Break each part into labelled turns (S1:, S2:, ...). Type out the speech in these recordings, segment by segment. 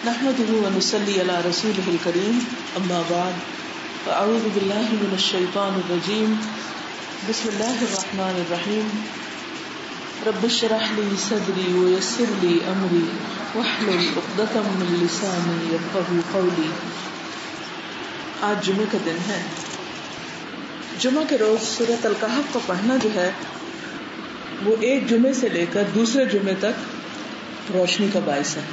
S1: نحمده ونصلي على رسوله الكريم اما بعد فاعوذ بالله من الشيطان الرجيم بسم الله الرحمن الرحيم رب اشرح لي صدري ويسر لي امري واحلل عقدة من لساني يفقهوا قولي. آج جمعہ کا دن ہے. جمعہ کے روز سورۃ الکہف کو پڑھنا جو ہے وہ ایک جمعے سے لے کر دوسرے جمعے تک روشنی کا باعث ہے.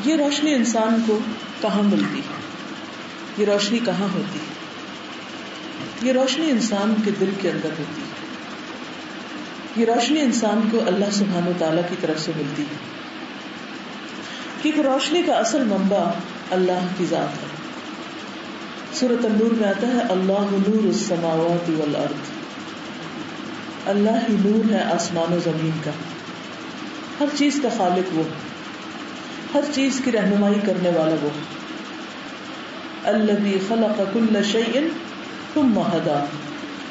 S1: یہ روشنی انسان کو کہاں ملتی ہے؟ یہ روشنی کہاں ہوتی ہے؟ یہ روشنی انسان کے دل کے اندر ہوتی ہے. یہ روشنی انسان کو اللہ سبحانہ وتعالیٰ کی طرف سے ملتی ہے، کیونکہ روشنی کا اصل منبع اللہ کی ذات ہے. سورۃ النور میں آتا ہے اللہ نور السماوات والارض. اللہ ہی نور ہے آسمان و زمین کا. ہر چیز کا خالق وہ، ہر چیز کی رہنمائی کرنے والا وہ. الذی خلق کل شیء ثم ہدی،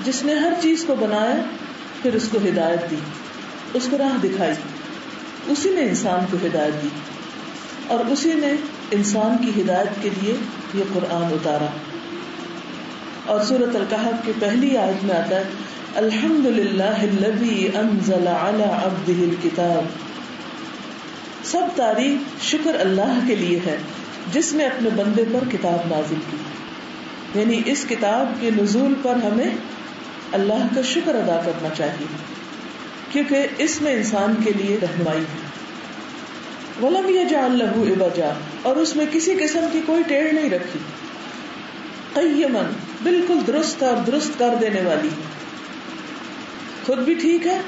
S1: جس نے ہر چیز کو بنایا پھر اس کو ہدایت دی، اس کو راہ دکھائی. اسی نے انسان کو ہدایت دی اور اسی نے انسان کی ہدایت کے لیے یہ قرآن اتارا. اور سورۃ الکہف کی پہلی آیت میں آتا ہے الحمد للہ الذی انزل علی عبدہ الکتاب. سب تعریف شکر اللہ کے لیے ہے جس نے اپنے بندے پر کتاب نازل کی. یعنی اس کتاب کے نزول پر ہمیں اللہ کا شکر ادا کرنا چاہیے، کیونکہ اس میں انسان کے لیے رہنمائی ہے. وَلَمْ يَجْعَلْ لَهُ عِوَجًا، اور اس میں کسی قسم کی کوئی ٹیڑھ نہیں رکھی. قیماً، بالکل درست اور درست کر دینے والی، خود بھی ٹھیک ہے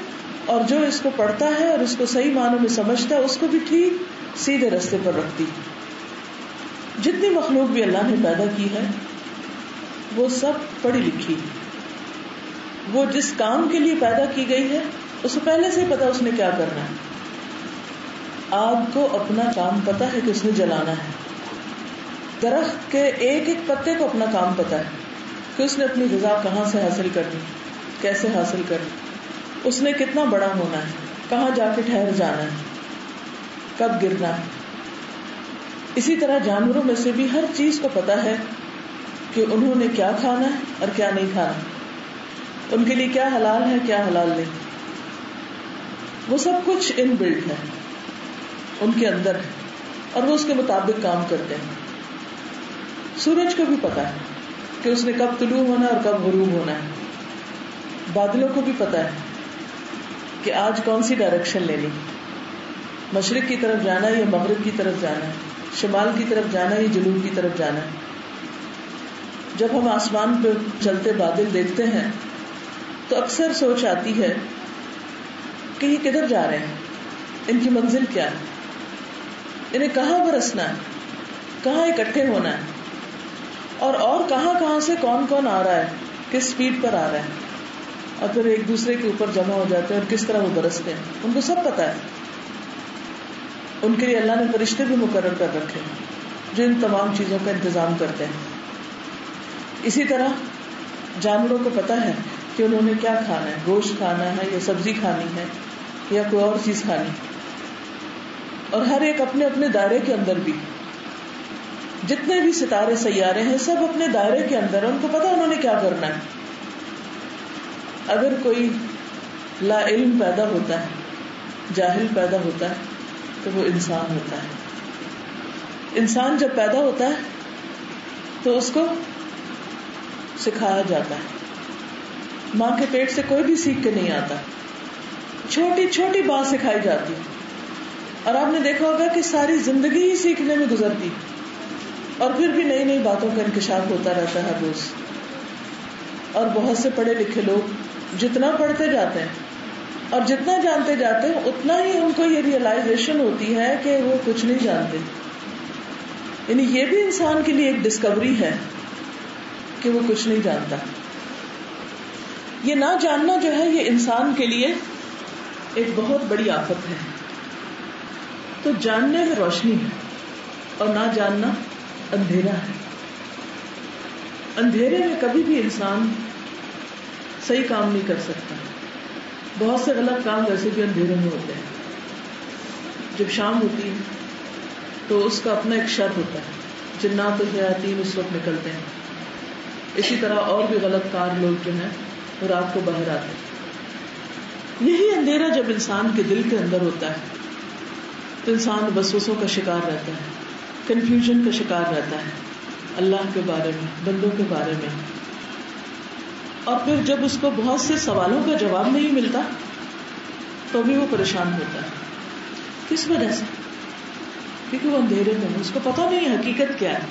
S1: اور جو اس کو پڑھتا ہے اور اس کو صحیح معنوں میں سمجھتا ہے اس کو بھی ٹھیک سیدھے راستے پر رکھتی. جتنی مخلوق بھی اللہ نے پیدا کی ہے وہ سب پڑھی لکھی. وہ جس کام کے لیے پیدا کی گئی ہے اسے پہلے سے ہی پتا اس نے کیا کرنا ہے. آگ کو اپنا کام پتا ہے کہ اس نے جلانا ہے. درخت کے ایک ایک پتے کو اپنا کام پتا ہے کہ اس نے اپنی غذا کہاں سے حاصل کرنی، کیسے حاصل کرنی، اس نے کتنا بڑا ہونا ہے، کہاں جا کے ٹھہر جانا ہے، کب گرنا ہے. اسی طرح جانوروں میں سے بھی ہر چیز کو پتا ہے کہ انہوں نے کیا کھانا ہے اور کیا نہیں کھانا، ان کے لیے کیا حلال ہے کیا حلال نہیں. وہ سب کچھ ان بلڈ ہے، ان کے اندر ہے اور وہ اس کے مطابق کام کرتے ہیں. سورج کو بھی پتا ہے کہ اس نے کب طلوع ہونا ہے اور کب غروب ہونا ہے. بادلوں کو بھی پتا ہے کہ آج کون سی ڈائریکشن لینی، مشرق کی طرف جانا ہے یا مغرب کی طرف جانا ہے، شمال کی طرف جانا ہے یا جنوب کی طرف جانا ہے. جب ہم آسمان پہ چلتے بادل دیکھتے ہیں تو اکثر سوچ آتی ہے کہ یہ کدھر جا رہے ہیں، ان کی منزل کیا ہے، انہیں کہاں برسنا ہے، کہاں اکٹھے ہونا ہے، اور کہاں کہاں سے کون کون آ رہا ہے، کس سپیڈ پر آ رہا ہے، اور پھر ایک دوسرے کے اوپر جمع ہو جاتے ہیں اور کس طرح وہ برستے ہیں. ان کو سب پتا ہے. ان کے لیے اللہ نے فرشتے بھی مقرر کر رکھے جو ان تمام چیزوں کا انتظام کرتے ہیں. اسی طرح جانوروں کو پتا ہے کہ انہوں نے کیا کھانا ہے، گوشت کھانا ہے یا سبزی کھانی ہے یا کوئی اور چیز کھانی. اور ہر ایک اپنے اپنے دائرے کے اندر بھی، جتنے بھی ستارے سیارے ہیں سب اپنے دائرے کے اندر، ان کو پتا انہوں نے کیا کرنا ہے. اگر کوئی لا علم پیدا ہوتا ہے، جاہل پیدا ہوتا ہے تو وہ انسان ہوتا ہے. انسان جب پیدا ہوتا ہے تو اس کو سکھایا جاتا ہے. ماں کے پیٹ سے کوئی بھی سیکھ کے نہیں آتا، چھوٹی چھوٹی بات سکھائی جاتی اور آپ نے دیکھا ہوگا کہ ساری زندگی ہی سیکھنے میں گزرتی اور پھر بھی نئی نئی باتوں کا انکشاف ہوتا رہتا ہے روز. اور بہت سے پڑھے لکھے لوگ جتنا پڑھتے جاتے ہیں اور جتنا جانتے جاتے ہیں اتنا ہی ان کو یہ ریئلائزیشن ہوتی ہے کہ وہ کچھ نہیں جانتے. یعنی یہ بھی انسان کے لیے ایک ڈسکوری ہے کہ وہ کچھ نہیں جانتا. یہ نہ جاننا جو ہے یہ انسان کے لیے ایک بہت بڑی آفت ہے. تو جاننے میں روشنی ہے اور نہ جاننا اندھیرا ہے. اندھیرے میں کبھی بھی انسان صحیح کام نہیں کر سکتا. بہت سے غلط کام ویسے بھی اندھیرے میں ہوتے ہیں. جب شام ہوتی ہے تو اس کا اپنا ایک شر ہوتا ہے، جنات و شیاطین اس وقت نکلتے ہیں. اسی طرح اور بھی غلط کار لوگ جو ہیں وہ رات کو باہر آتے ہیں. یہی اندھیرا جب انسان کے دل کے اندر ہوتا ہے تو انسان وسوسوں کا شکار رہتا ہے، کنفیوژن کا شکار رہتا ہے اللہ کے بارے میں، بندوں کے بارے میں. اور پھر جب اس کو بہت سے سوالوں کا جواب نہیں ملتا تو بھی وہ پریشان ہوتا ہے. کس وجہ سے؟ کیونکہ وہ اندھیرے میں ہے، اس کو پتا نہیں ہے حقیقت کیا ہے،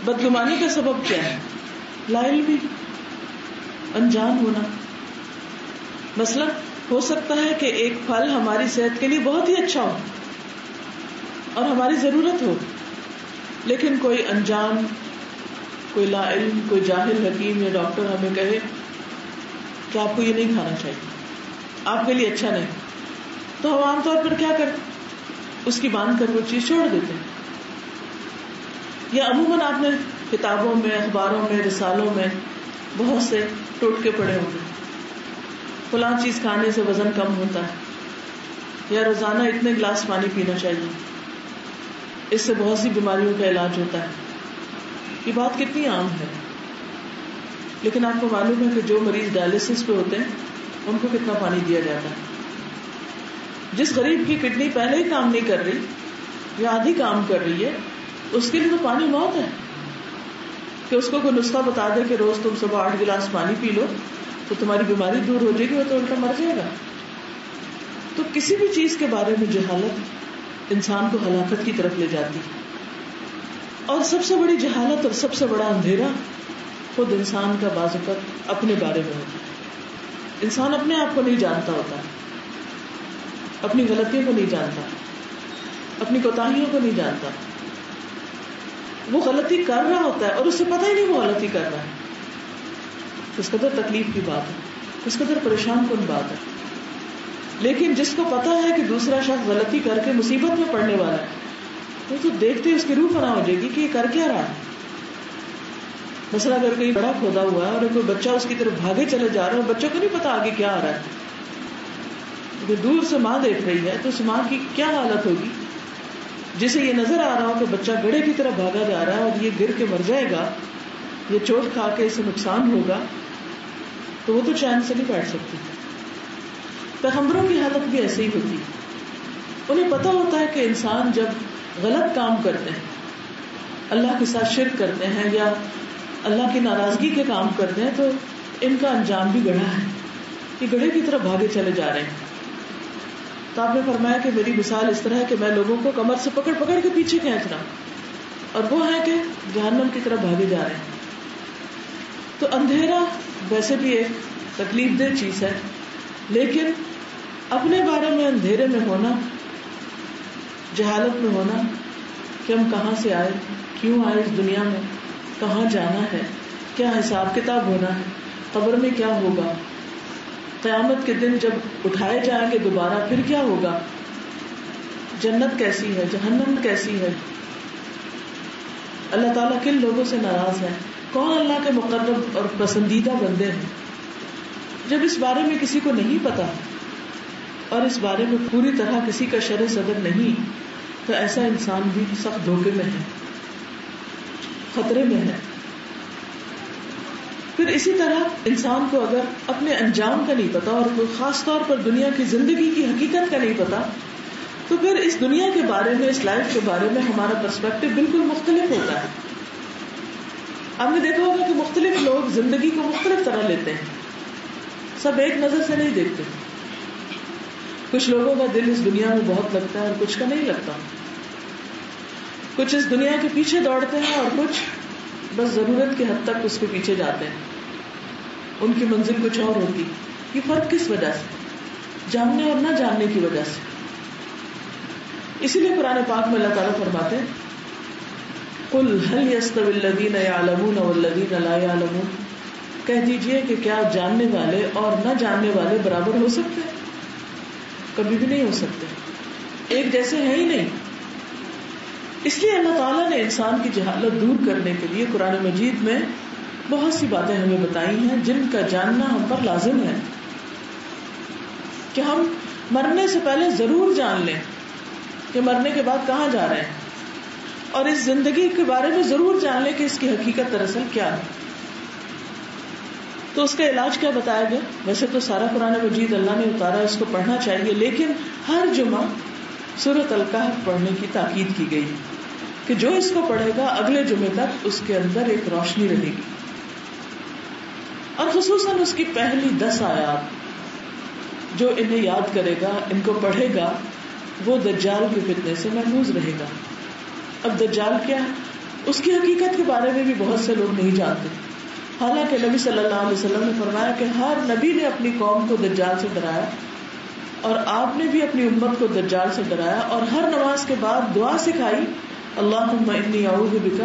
S1: بدگمانی کا سبب کیا ہے، لا علمی، انجان ہونا. مثلا ہو سکتا ہے کہ ایک پھل ہماری صحت کے لیے بہت ہی اچھا ہو اور ہماری ضرورت ہو، لیکن کوئی انجان، کوئی لا علم، کوئی جاہل حکیم یا ڈاکٹر ہمیں کہے کہ آپ کو یہ نہیں کھانا چاہیے، آپ کے لیے اچھا نہیں، تو ہم عام طور پر کیا کرتے؟ اس کی باندھ کر وہ چیز چھوڑ دیتے ہیں. یا عموماً آپ نے کتابوں میں، اخباروں میں، رسالوں میں بہت سے ٹوٹکے پڑے ہوں گے، فلاں چیز کھانے سے وزن کم ہوتا ہے، یا روزانہ اتنے گلاس پانی پینا چاہیے، اس سے بہت سی بیماریوں کا علاج ہوتا ہے. یہ بات کتنی عام ہے، لیکن آپ کو معلوم ہے کہ جو مریض ڈائلسس پہ ہوتے ہیں ان کو کتنا پانی دیا جاتا ہے. جس غریب کی کڈنی پہلے ہی کام نہیں کر رہی یا آدھی کام کر رہی ہے، اس کے لیے تو پانی موت ہے. کہ اس کو کوئی نسخہ بتا دے کہ روز تم صبح 8 گلاس پانی پی لو تو تمہاری بیماری دور ہو جائے گی، وہ تو الٹا مر جائے گا. تو کسی بھی چیز کے بارے میں جہالت انسان کو ہلاکت کی طرف لے جاتی ہے. اور سب سے بڑی جہالت اور سب سے بڑا اندھیرا خود انسان کا بعض اوقات اپنے بارے میں ہوتا ہے. انسان اپنے آپ کو نہیں جانتا ہوتا، اپنی غلطیوں کو نہیں جانتا، اپنی کوتاہیوں کو نہیں جانتا. وہ غلطی کر رہا ہوتا ہے اور اسے پتہ ہی نہیں وہ غلطی کر رہا ہے. اس قدر تکلیف کی بات ہے، اس قدر پریشان کن بات ہے. لیکن جس کو پتا ہے کہ دوسرا شخص غلطی کر کے مصیبت میں پڑنے والا ہے، وہ تو دیکھتے اس کی روح فنا ہو جائے گی کہ یہ کر کیا رہا ہے. مثلا اگر کہیں بڑا کھودا ہوا ہے اور کوئی بچہ اس کی طرف بھاگے چلے جا رہا ہے، بچوں کو نہیں پتا آگے کیا آ رہا ہے، دور سے ماں دیکھ رہی ہے تو اس ماں کی کیا حالت ہوگی. جسے یہ نظر آ رہا ہو کہ بچہ گڑھے کی طرف بھاگا جا رہا ہے اور یہ گر کے مر جائے گا، یہ چوٹ کھا کے اسے نقصان ہوگا، تو وہ تو چین سے نہیں بیٹھ سکتی. پیغمبروں کی حالت بھی ایسے ہی ہوتی. انہیں پتا ہوتا ہے کہ انسان جب غلط کام کرتے ہیں، اللہ کے ساتھ شرک کرتے ہیں یا اللہ کی ناراضگی کے کام کرتے ہیں، تو ان کا انجام بھی گڑھا ہے، یہ گڑھے کی طرف بھاگے چلے جا رہے ہیں. تو آپ نے فرمایا کہ میری مثال اس طرح ہے کہ میں لوگوں کو کمر سے پکڑ پکڑ کے پیچھے کھینچ رہا ہوں، اور وہ ہے کہ جہنم کی طرف بھاگے جا رہے ہیں. تو اندھیرا ویسے بھی ایک تکلیف دہ چیز ہے، لیکن اپنے بارے میں اندھیرے میں ہونا، جہالت میں ہونا کہ ہم کہاں سے آئے، کیوں آئے اس دنیا میں، کہاں جانا ہے، کیا حساب کتاب ہونا ہے، قبر میں کیا ہوگا، قیامت کے دن جب اٹھائے جائیں گے دوبارہ پھر کیا ہوگا، جنت کیسی ہے، جہنم کیسی ہے، اللہ تعالیٰ کن لوگوں سے ناراض ہے، کون اللہ کے مقرب اور پسندیدہ بندے ہیں. جب اس بارے میں کسی کو نہیں پتا اور اس بارے میں پوری طرح کسی کا شرح صدر نہیں، تو ایسا انسان بھی سخت دھوکے میں ہے، خطرے میں ہے. پھر اسی طرح انسان کو اگر اپنے انجام کا نہیں پتا اور خاص طور پر دنیا کی زندگی کی حقیقت کا نہیں پتا، تو پھر اس دنیا کے بارے میں، اس لائف کے بارے میں ہمارا پرسپیکٹو بالکل مختلف ہوتا ہے. آپ نے دیکھا ہوگا کہ مختلف لوگ زندگی کو مختلف طرح لیتے ہیں، سب ایک نظر سے نہیں دیکھتے. کچھ لوگوں کا دل اس دنیا میں بہت لگتا ہے اور کچھ کا نہیں لگتا. کچھ اس دنیا کے پیچھے دوڑتے ہیں اور کچھ بس ضرورت کے حد تک اس کے پیچھے جاتے ہیں، ان کی منزل کچھ اور ہوتی. یہ فرق کس وجہ سے؟ جاننے اور نہ جاننے کی وجہ سے. اسی لیے قرآن پاک میں اللہ تعالیٰ فرماتے ہیں قُلْ هَلْ يَسْتَوِي الَّذِينَ يَعْلَمُونَ وَالَّذِينَ لَا يَعْلَمُونَ، کہہ دیجئے کہ کیا جاننے والے اور نہ جاننے والے برابر ہو سکتے ہیں؟ کبھی بھی نہیں ہو سکتے، ایک جیسے ہیں ہی نہیں. اس لیے اللہ تعالیٰ نے انسان کی جہالت دور کرنے کے لیے قرآن مجید میں بہت سی باتیں ہمیں بتائی ہیں جن کا جاننا ہم پر لازم ہے، کہ ہم مرنے سے پہلے ضرور جان لیں کہ مرنے کے بعد کہاں جا رہے ہیں. اور اس زندگی کے بارے میں ضرور جان لے کہ اس کی حقیقت دراصل کیا ہے. تو اس کا علاج کیا بتایا گیا؟ ویسے تو سارا قرآن مجید اللہ نے اتارا ہے، اس کو پڑھنا چاہیے، لیکن ہر جمعہ سورۃ الکہف پڑھنے کی تاکید کی گئی کہ جو اس کو پڑھے گا اگلے جمعے تک اس کے اندر ایک روشنی رہے گی. اور خصوصاً اس کی پہلی 10 آیات جو انہیں یاد کرے گا، ان کو پڑھے گا، وہ دجال کے فتنے سے محفوظ رہے گا. اب دجال کیا ہے؟ اس کی حقیقت کے بارے میں بھی بہت سے لوگ نہیں جانتے. حالانکہ نبی صلی اللہ علیہ وسلم نے فرمایا کہ ہر نبی نے اپنی قوم کو دجال سے ڈرایا، اور آپ نے بھی اپنی امت کو دجال سے ڈرایا، اور ہر نماز کے بعد دعا سکھائی، اللہم انی اعوذ بک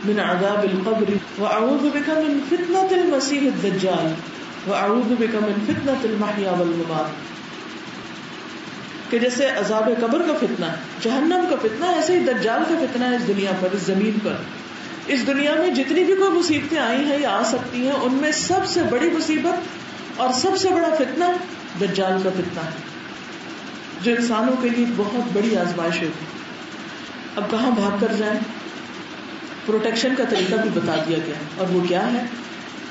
S1: من عذاب القبر واعوذ بک من فتنۃ المسیح الدجال واعوذ بک من فتنۃ المحیا والممات. کہ جیسے عذاب قبر کا فتنہ، جہنم کا فتنہ، ایسے ہی دجال کا فتنہ ہے اس دنیا پر، اس زمین پر. اس دنیا میں جتنی بھی کوئی مصیبتیں آئی ہیں یا آ سکتی ہیں، ان میں سب سے بڑی مصیبت اور سب سے بڑا فتنہ دجال کا فتنہ ہے، جو انسانوں کے لیے بہت بڑی آزمائش ہوگی. اب کہاں بھاگ کر جائیں؟ پروٹیکشن کا طریقہ بھی بتا دیا گیا، اور وہ کیا ہے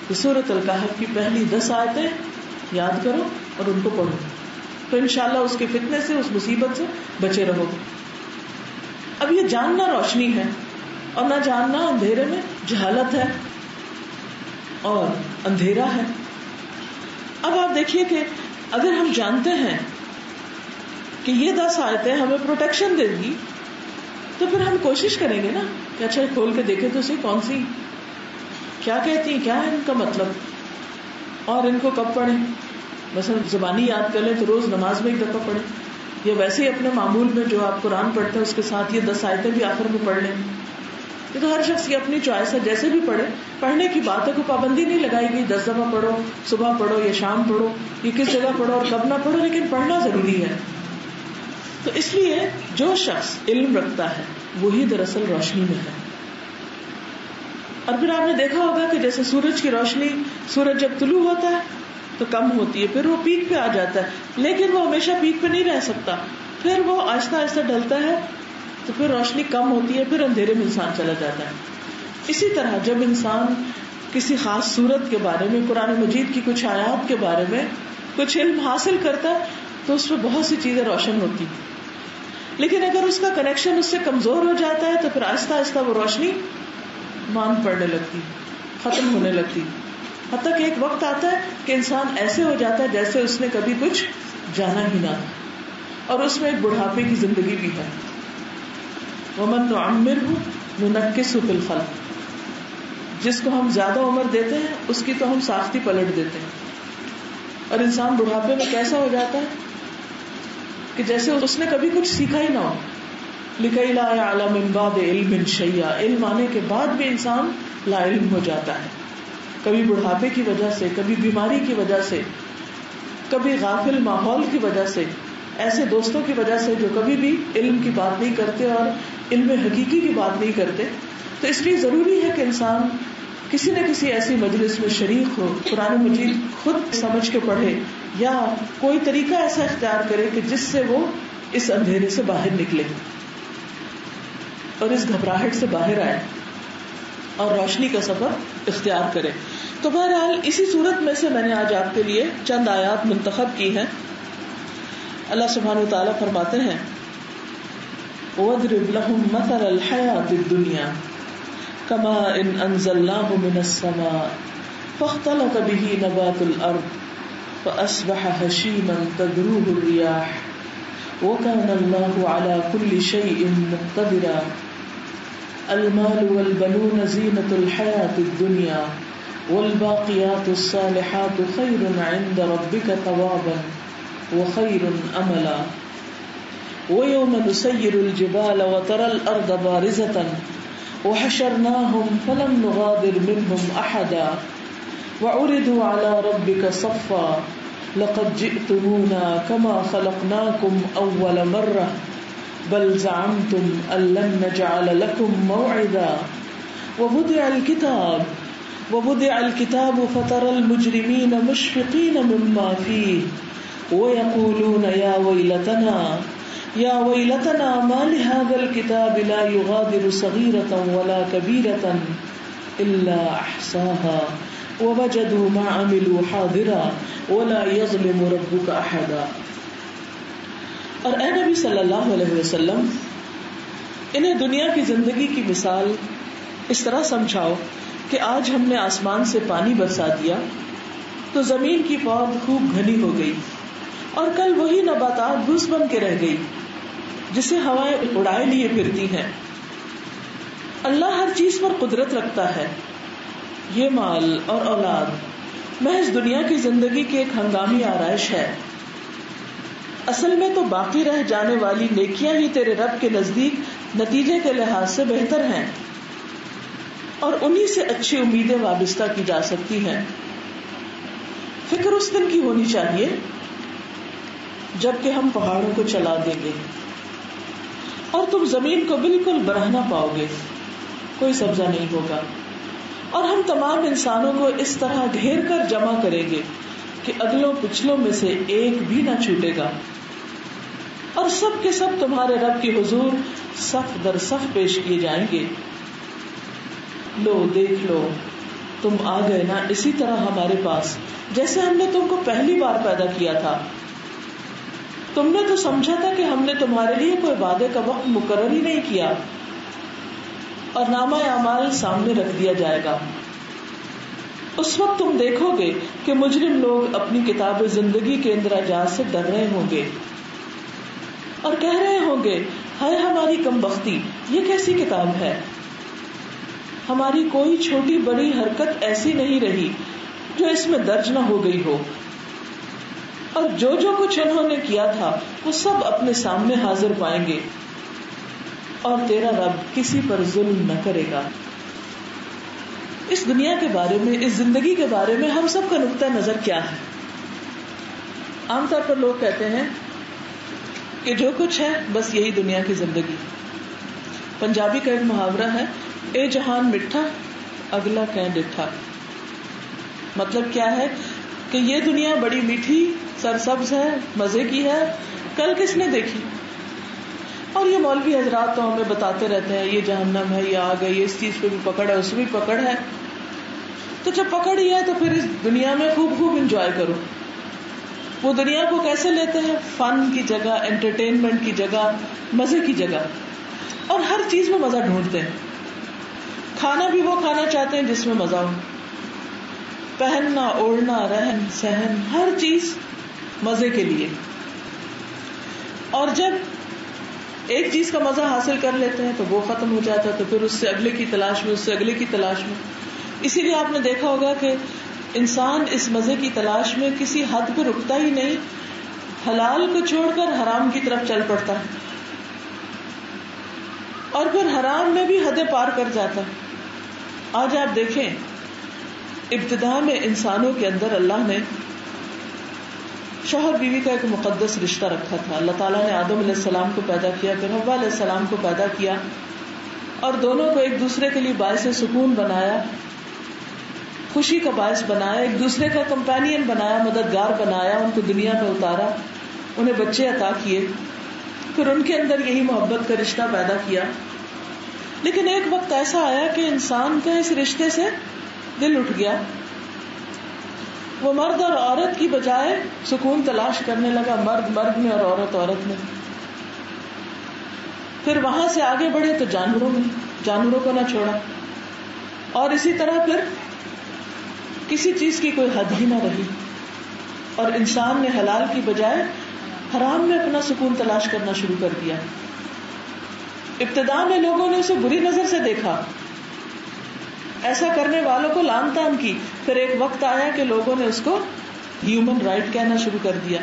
S1: کہ سورۃ الکہف کی پہلی 10 آیتیں یاد کرو اور ان کو پڑھو، تو انشاءاللہ اس کے فتنے سے، اس مصیبت سے بچے رہو گے. اب یہ جاننا روشنی ہے، اور نہ جاننا اندھیرے میں جہالت ہے اور اندھیرا ہے. اب آپ دیکھیے کہ اگر ہم جانتے ہیں کہ یہ 10 آیتیں ہمیں پروٹیکشن دے گی، تو پھر ہم کوشش کریں گے نا کہ اچھا کھول کے دیکھیں تو صحیح کون سی کیا کہتی ہیں، کیا ہے ان کا مطلب، اور ان کو کب پڑھیں. مثلا زبانی یاد کر لیں تو روز نماز میں ایک دفعہ پڑھیں، یا ویسے ہی اپنے معمول میں جو آپ قرآن پڑھتے ہیں اس کے ساتھ یہ 10 آیتیں بھی آخر میں پڑھ لیں. یہ تو ہر شخص کی اپنی چوائس ہے، جیسے بھی پڑھے. پڑھنے کی بات ہے، کوئی پابندی نہیں لگائی گئی 10 دفعہ پڑھو، صبح پڑھو یا شام پڑھو، یہ کس جگہ پڑھو اور کب نہ پڑھو، لیکن پڑھنا ضروری ہے. تو اس لیے جو شخص علم رکھتا ہے وہی دراصل روشنی میں ہے. اور پھر آپ نے دیکھا ہوگا کہ جیسے سورج کی روشنی، سورج جب طلوع ہوتا ہے تو کم ہوتی ہے، پھر وہ پیک پہ آ جاتا ہے، لیکن وہ ہمیشہ پیک پہ نہیں رہ سکتا، پھر وہ آہستہ آہستہ ڈلتا ہے، تو پھر روشنی کم ہوتی ہے، پھر اندھیرے میں انسان چلا جاتا ہے. اسی طرح جب انسان کسی خاص صورت کے بارے میں، قرآن مجید کی کچھ آیات کے بارے میں کچھ علم حاصل کرتا ہے تو اس میں بہت سی چیزیں روشن ہوتی، لیکن اگر اس کا کنیکشن اس سے کمزور ہو جاتا ہے تو پھر آہستہ آہستہ وہ روشنی ماند پڑنے لگتی، ختم ہونے لگتی، حتیٰ کہ ایک وقت آتا ہے کہ انسان ایسے ہو جاتا ہے جیسے اس نے کبھی کچھ جانا ہی نہ تھا. اور اس میں ایک بڑھاپے کی زندگی بھی ہے. وَمَن نُعَمِّرْهُ نُنَكِّسْهُ فِي الْخَلْقِ، جس کو ہم زیادہ عمر دیتے ہیں اس کی تو ہم ساختی پلٹ دیتے ہیں. اور انسان بڑھاپے میں کیسا ہو جاتا ہے کہ جیسے اس نے کبھی کچھ سیکھا ہی نہ ہو. لِكَيْ لَا يَعْلَمَ مِن بَعْدِ عِلْمٍ شَيْئًا، علم آنے کے بعد بھی انسان لا علم ہو جاتا ہے، کبھی بڑھاپے کی وجہ سے، کبھی بیماری کی وجہ سے، کبھی غافل ماحول کی وجہ سے، ایسے دوستوں کی وجہ سے جو کبھی بھی علم کی بات نہیں کرتے اور علم حقیقی کی بات نہیں کرتے. تو اس لیے ضروری ہے کہ انسان کسی نہ کسی ایسی مجلس میں شریک ہو، قرآن مجید خود سمجھ کے پڑھے، یا کوئی طریقہ ایسا اختیار کرے کہ جس سے وہ اس اندھیرے سے باہر نکلے اور اس گھبراہٹ سے باہر آئے اور روشنی کا سفر اختیار کرے. تو بہرحال اسی صورت میں سے میں نے آج آپ کے لیے چند آیات منتخب کی ہیں. اللہ سبحانہ و تعالیٰ فرماتے ہیں وَاضْرِبْ لَهُمْ مَثَلَ الْحَيَاةِ الدُّنْيَا كَمَاءٍ أَنزَلْنَاهُ مِنَ السَّمَاءِ فَاخْتَلَطَ بِهِ نَبَاتُ الْأَرْضِ فَأَصْبَحَ هَشِيمًا تَذْرُوهُ الرِّيَاحُ وَكَانَ اللَّهُ عَلَى كُلِّ شَيْءٍ مُقْتَدِرًا. الْمَالُ وَالْبَنُونَ زِينَةُ الْحَيَاةِ الدُّنْيَا وَالْبَاقِيَاتُ الصَّالِحَاتُ خَيْرٌ عِندَ رَبِّكَ ثَوَابًا وَخَيْرٌ أَمَلًا. وَيَوْمَ نُسَيِّرُ الْجِبَالَ وَتَرَى الْأَرْضَ بَارِزَةً وَحَشَرْنَاهُمْ فَلَمْ نُغَادِرْ مِنْهُمْ أَحَدًا وَعُرِضُوا عَلَى رَبِّكَ صَفًّا لَقَدْ جِئْتُمُونَا كَمَا خَلَقْنَاكُمْ أَوَّلَ مَرَّةٍ بَلْ زَعَمْتُمْ أَن لَّن نَّجْعَلَ لَكُم مَّوْعِدًا. وَوُضِعَ الْكِتَابُ فَتَرَى الْمُجْرِمِينَ مُشْفِقِينَ مِمَّا فِيهِ وَيَقُولُونَ يَا وَيْلَتَنَا یا ویلتنا ما لهذا الكتاب لا یغادر صغیرۃ ولا کبیرۃ الا احصاها ووجدوا ما عملوا حاضرا ولا یظلم ربک احدا. اور اے نبی صلی اللہ علیہ وسلم انہیں دنیا کی زندگی کی مثال اس طرح سمجھاؤ کہ آج ہم نے آسمان سے پانی برسا دیا تو زمین کی پود خوب گھنی ہو گئی، اور کل وہی نباتات گھس بن کے رہ گئی جسے ہوائیں اڑائے لیے پھرتی ہیں. اللہ ہر چیز پر قدرت رکھتا ہے. یہ مال اور اولاد محض دنیا کی زندگی کی ایک ہنگامی آرائش ہے. اصل میں تو باقی رہ جانے والی نیکیاں ہی تیرے رب کے نزدیک نتیجے کے لحاظ سے بہتر ہیں، اور انہی سے اچھی امیدیں وابستہ کی جا سکتی ہیں. فکر اس دن کی ہونی چاہیے جب کہ ہم پہاڑوں کو چلا دیں گے اور تم زمین کو بالکل برہنا پاؤ گے، کوئی سبزہ نہیں ہوگا، اور ہم تمام انسانوں کو اس طرح گھیر کر جمع کریں گے کہ اگلوں پچھلوں میں سے ایک بھی نہ چھوٹے گا، اور سب کے سب تمہارے رب کے حضور صف در صف پیش کیے جائیں گے. لو دیکھ لو، تم آ گئے نا اسی طرح ہمارے پاس جیسے ہم نے تم کو پہلی بار پیدا کیا تھا. تم نے تو سمجھا تھا کہ ہم نے تمہارے لیے کوئی وعدے کا وقت مقرر ہی نہیں کیا، اور نامہ اعمال سامنے رکھ دیا جائے گا. اس وقت تم دیکھو گے کہ مجرم لوگ اپنی کتاب زندگی کے اندراجات سے ڈر رہے ہوں گے اور کہہ رہے ہوں گے، ہائے ہماری کم بختی، یہ کیسی کتاب ہے، ہماری کوئی چھوٹی بڑی حرکت ایسی نہیں رہی جو اس میں درج نہ ہو گئی ہو، اور جو کچھ انہوں نے کیا تھا وہ سب اپنے سامنے حاضر پائیں گے، اور تیرا رب کسی پر ظلم نہ کرے گا. اس دنیا کے بارے میں، اس زندگی کے بارے میں ہم سب کا نقطہ نظر کیا ہے؟ عام طور پر لوگ کہتے ہیں کہ جو کچھ ہے بس یہی دنیا کی زندگی. پنجابی کا ایک محاورہ ہے، اے جہان مٹھا اگلا کہیں ڈٹھا. مطلب کیا ہے کہ یہ دنیا بڑی میٹھی سرسبز ہے، مزے کی ہے، کل کس نے دیکھی. اور یہ مولوی حضرات تو ہمیں بتاتے رہتے ہیں یہ جہنم ہے، یہ آگ ہے، یہ اس چیز پہ بھی پکڑ ہے، اس میں بھی پکڑ ہے. تو جب پکڑ ہی ہے تو پھر اس دنیا میں خوب انجوائے کرو. وہ دنیا کو کیسے لیتے ہیں؟ فن کی جگہ، انٹرٹینمنٹ کی جگہ، مزے کی جگہ، اور ہر چیز میں مزہ ڈھونڈتے ہیں. کھانا بھی وہ کھانا چاہتے ہیں جس میں مزہ ہو، پہننا اوڑھنا رہن سہن ہر چیز مزے کے لیے. اور جب ایک چیز کا مزہ حاصل کر لیتے ہیں تو وہ ختم ہو جاتا ہے، تو پھر اس سے اگلے کی تلاش میں، اس سے اگلے کی تلاش میں. اسی لیے آپ نے دیکھا ہوگا کہ انسان اس مزے کی تلاش میں کسی حد پہ رکتا ہی نہیں، حلال کو چھوڑ کر حرام کی طرف چل پڑتا ہے، اور پھر حرام میں بھی حدیں پار کر جاتا ہے. آج آپ دیکھیں ابتدا میں انسانوں کے اندر اللہ نے شوہر بیوی کا ایک مقدس رشتہ رکھا تھا. اللہ تعالیٰ نے آدم علیہ السلام کو پیدا کیا، پھر حوا علیہ السلام کو پیدا کیا، اور دونوں کو ایک دوسرے کے لیے باعث سکون بنایا، خوشی کا باعث بنایا، ایک دوسرے کا کمپینین بنایا، مددگار بنایا، ان کو دنیا میں اتارا، انہیں بچے عطا کیے، پھر ان کے اندر یہی محبت کا رشتہ پیدا کیا. لیکن ایک وقت ایسا آیا کہ انسان کا اس رشتے سے دل اٹھ گیا. وہ مرد اور عورت کی بجائے سکون تلاش کرنے لگا، مرد مرد میں اور عورت عورت میں. پھر وہاں سے آگے بڑھے تو جانوروں میں، جانوروں کو نہ چھوڑا، اور اسی طرح پھر کسی چیز کی کوئی حد ہی نہ رہی، اور انسان نے حلال کی بجائے حرام میں اپنا سکون تلاش کرنا شروع کر دیا. ابتدا میں لوگوں نے اسے بری نظر سے دیکھا، ایسا کرنے والوں کو لعن طعن کی. پھر ایک وقت آیا کہ لوگوں نے اس کو ہیومن رائٹ کہنا شروع کر دیا،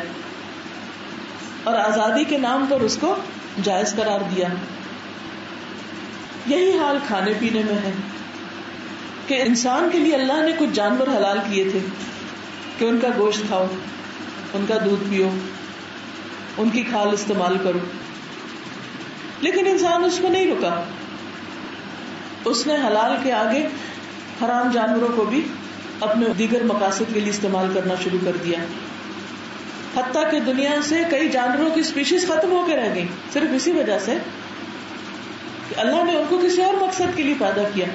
S1: اور آزادی کے نام پر اس کو جائز قرار دیا. یہی حال کھانے پینے میں ہے کہ انسان کے لیے اللہ نے کچھ جانور حلال کیے تھے کہ ان کا گوشت کھاؤ، ان کا دودھ پیو، ان کی کھال استعمال کرو، لیکن انسان اس کو نہیں رکا. اس نے حلال کے آگے حرام جانوروں کو بھی اپنے دیگر مقاصد کے لیے استعمال کرنا شروع کر دیا. حتیٰ کہ دنیا سے کئی جانوروں کی اسپیشیز ختم ہو کے رہ گئی صرف اسی وجہ سے کہ اللہ نے ان کو کسی اور مقصد کے لیے پیدا کیا.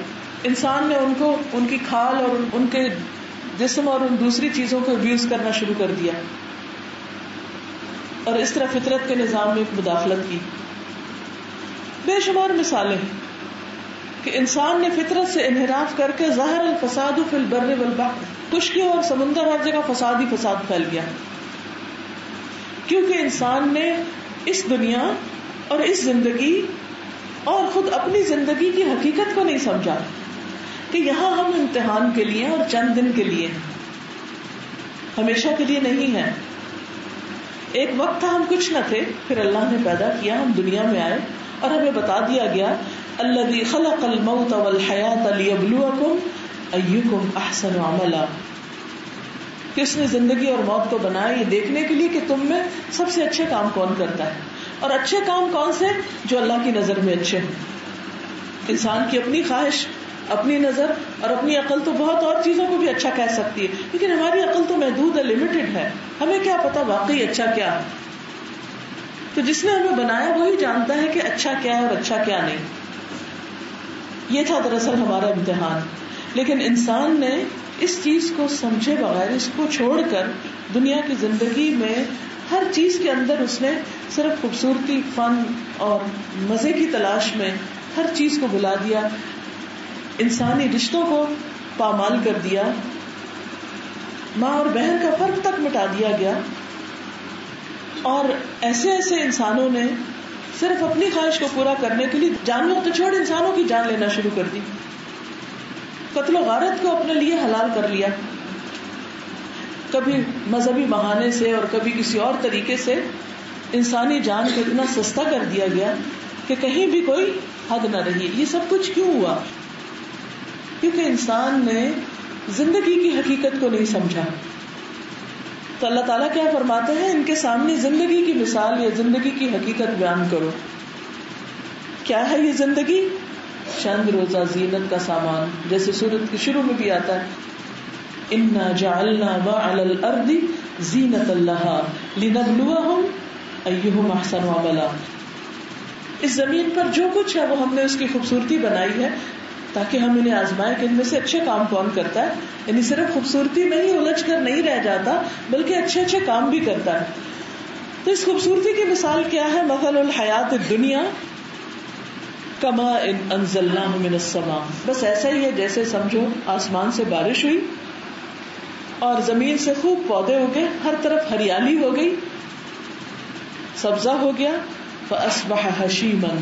S1: انسان نے ان کو ان کی کھال اور ان کے جسم اور ان دوسری چیزوں کو ابیوز کرنا شروع کر دیا اور اس طرح فطرت کے نظام میں مداخلت کی. بے شمار مثالیں کہ انسان نے فطرت سے انحراف کر کے ظاہر الفساد فی البر والبحر، خشکی اور سمندر ہر جگہ فساد ہی فساد پھیل گیا، کیونکہ انسان نے اس دنیا اور اس زندگی اور خود اپنی زندگی کی حقیقت کو نہیں سمجھا کہ یہاں ہم امتحان کے لیے اور چند دن کے لیے ہیں، ہمیشہ کے لیے نہیں ہے. ایک وقت تھا ہم کچھ نہ تھے، پھر اللہ نے پیدا کیا، ہم دنیا میں آئے اور ہمیں بتا دیا گیا الذی خلق الموت والحیات لیبلوکم ایکم احسن عملا، کہ اس نے زندگی اور موت کو بنایا یہ دیکھنے کے لیے کہ تم میں سب سے اچھے کام کون کرتا ہے. اور اچھے کام کون سے؟ جو اللہ کی نظر میں اچھے ہوں. انسان کی اپنی خواہش، اپنی نظر اور اپنی عقل تو بہت اور چیزوں کو بھی اچھا کہہ سکتی ہے، لیکن ہماری عقل تو محدود ہے، لمیٹڈ ہے. ہمیں کیا پتا واقعی اچھا کیا ہے؟ تو جس نے ہمیں بنایا وہی جانتا ہے کہ اچھا کیا ہے اور اچھا کیا نہیں. یہ تھا دراصل ہمارا امتحان. لیکن انسان نے اس چیز کو سمجھے بغیر، اس کو چھوڑ کر دنیا کی زندگی میں ہر چیز کے اندر اس نے صرف خوبصورتی، فن اور مزے کی تلاش میں ہر چیز کو بھلا دیا، انسانی رشتوں کو پامال کر دیا، ماں اور بہن کا فرق تک مٹا دیا گیا. اور ایسے ایسے انسانوں نے صرف اپنی خواہش کو پورا کرنے کے لیے جانوروں تو چھوڑ انسانوں کی جان لینا شروع کر دی، قتل و غارت کو اپنے لیے حلال کر لیا، کبھی مذہبی بہانے سے اور کبھی کسی اور طریقے سے انسانی جان کو اتنا سستا کر دیا گیا کہ کہیں بھی کوئی حد نہ رہی. یہ سب کچھ کیوں ہوا؟ کیونکہ انسان نے زندگی کی حقیقت کو نہیں سمجھا. تو اللہ تعالیٰ کیا فرماتے ہیں؟ ان کے سامنے زندگی کی مثال یا زندگی کی حقیقت بیان کرو. کیا ہے یہ زندگی؟ چند روزہ زینت کا سامان، جیسے سورت کے شروع میں بھی آتا ہے انا جعلنا ما علی الارض زینۃ لہا لنبلوہم ایہم احسن عملا. اس زمین پر جو کچھ ہے وہ ہم نے اس کی خوبصورتی بنائی ہے تاکہ ہم انہیں آزمائے کہ ان میں سے اچھے کام کون کرتا ہے. یعنی صرف خوبصورتی نہیں الجھ کر نہیں رہ جاتا بلکہ اچھے اچھے کام بھی کرتا ہے. تو اس خوبصورتی کی مثال کیا ہے؟ مثل الحیات الدنیا کماء انزلناہ من السماء. بس ایسا ہی ہے جیسے سمجھو آسمان سے بارش ہوئی اور زمین سے خوب پودے اگے، ہر طرف ہریالی ہو گئی، سبزہ ہو گیا. فاصبح ہشیما،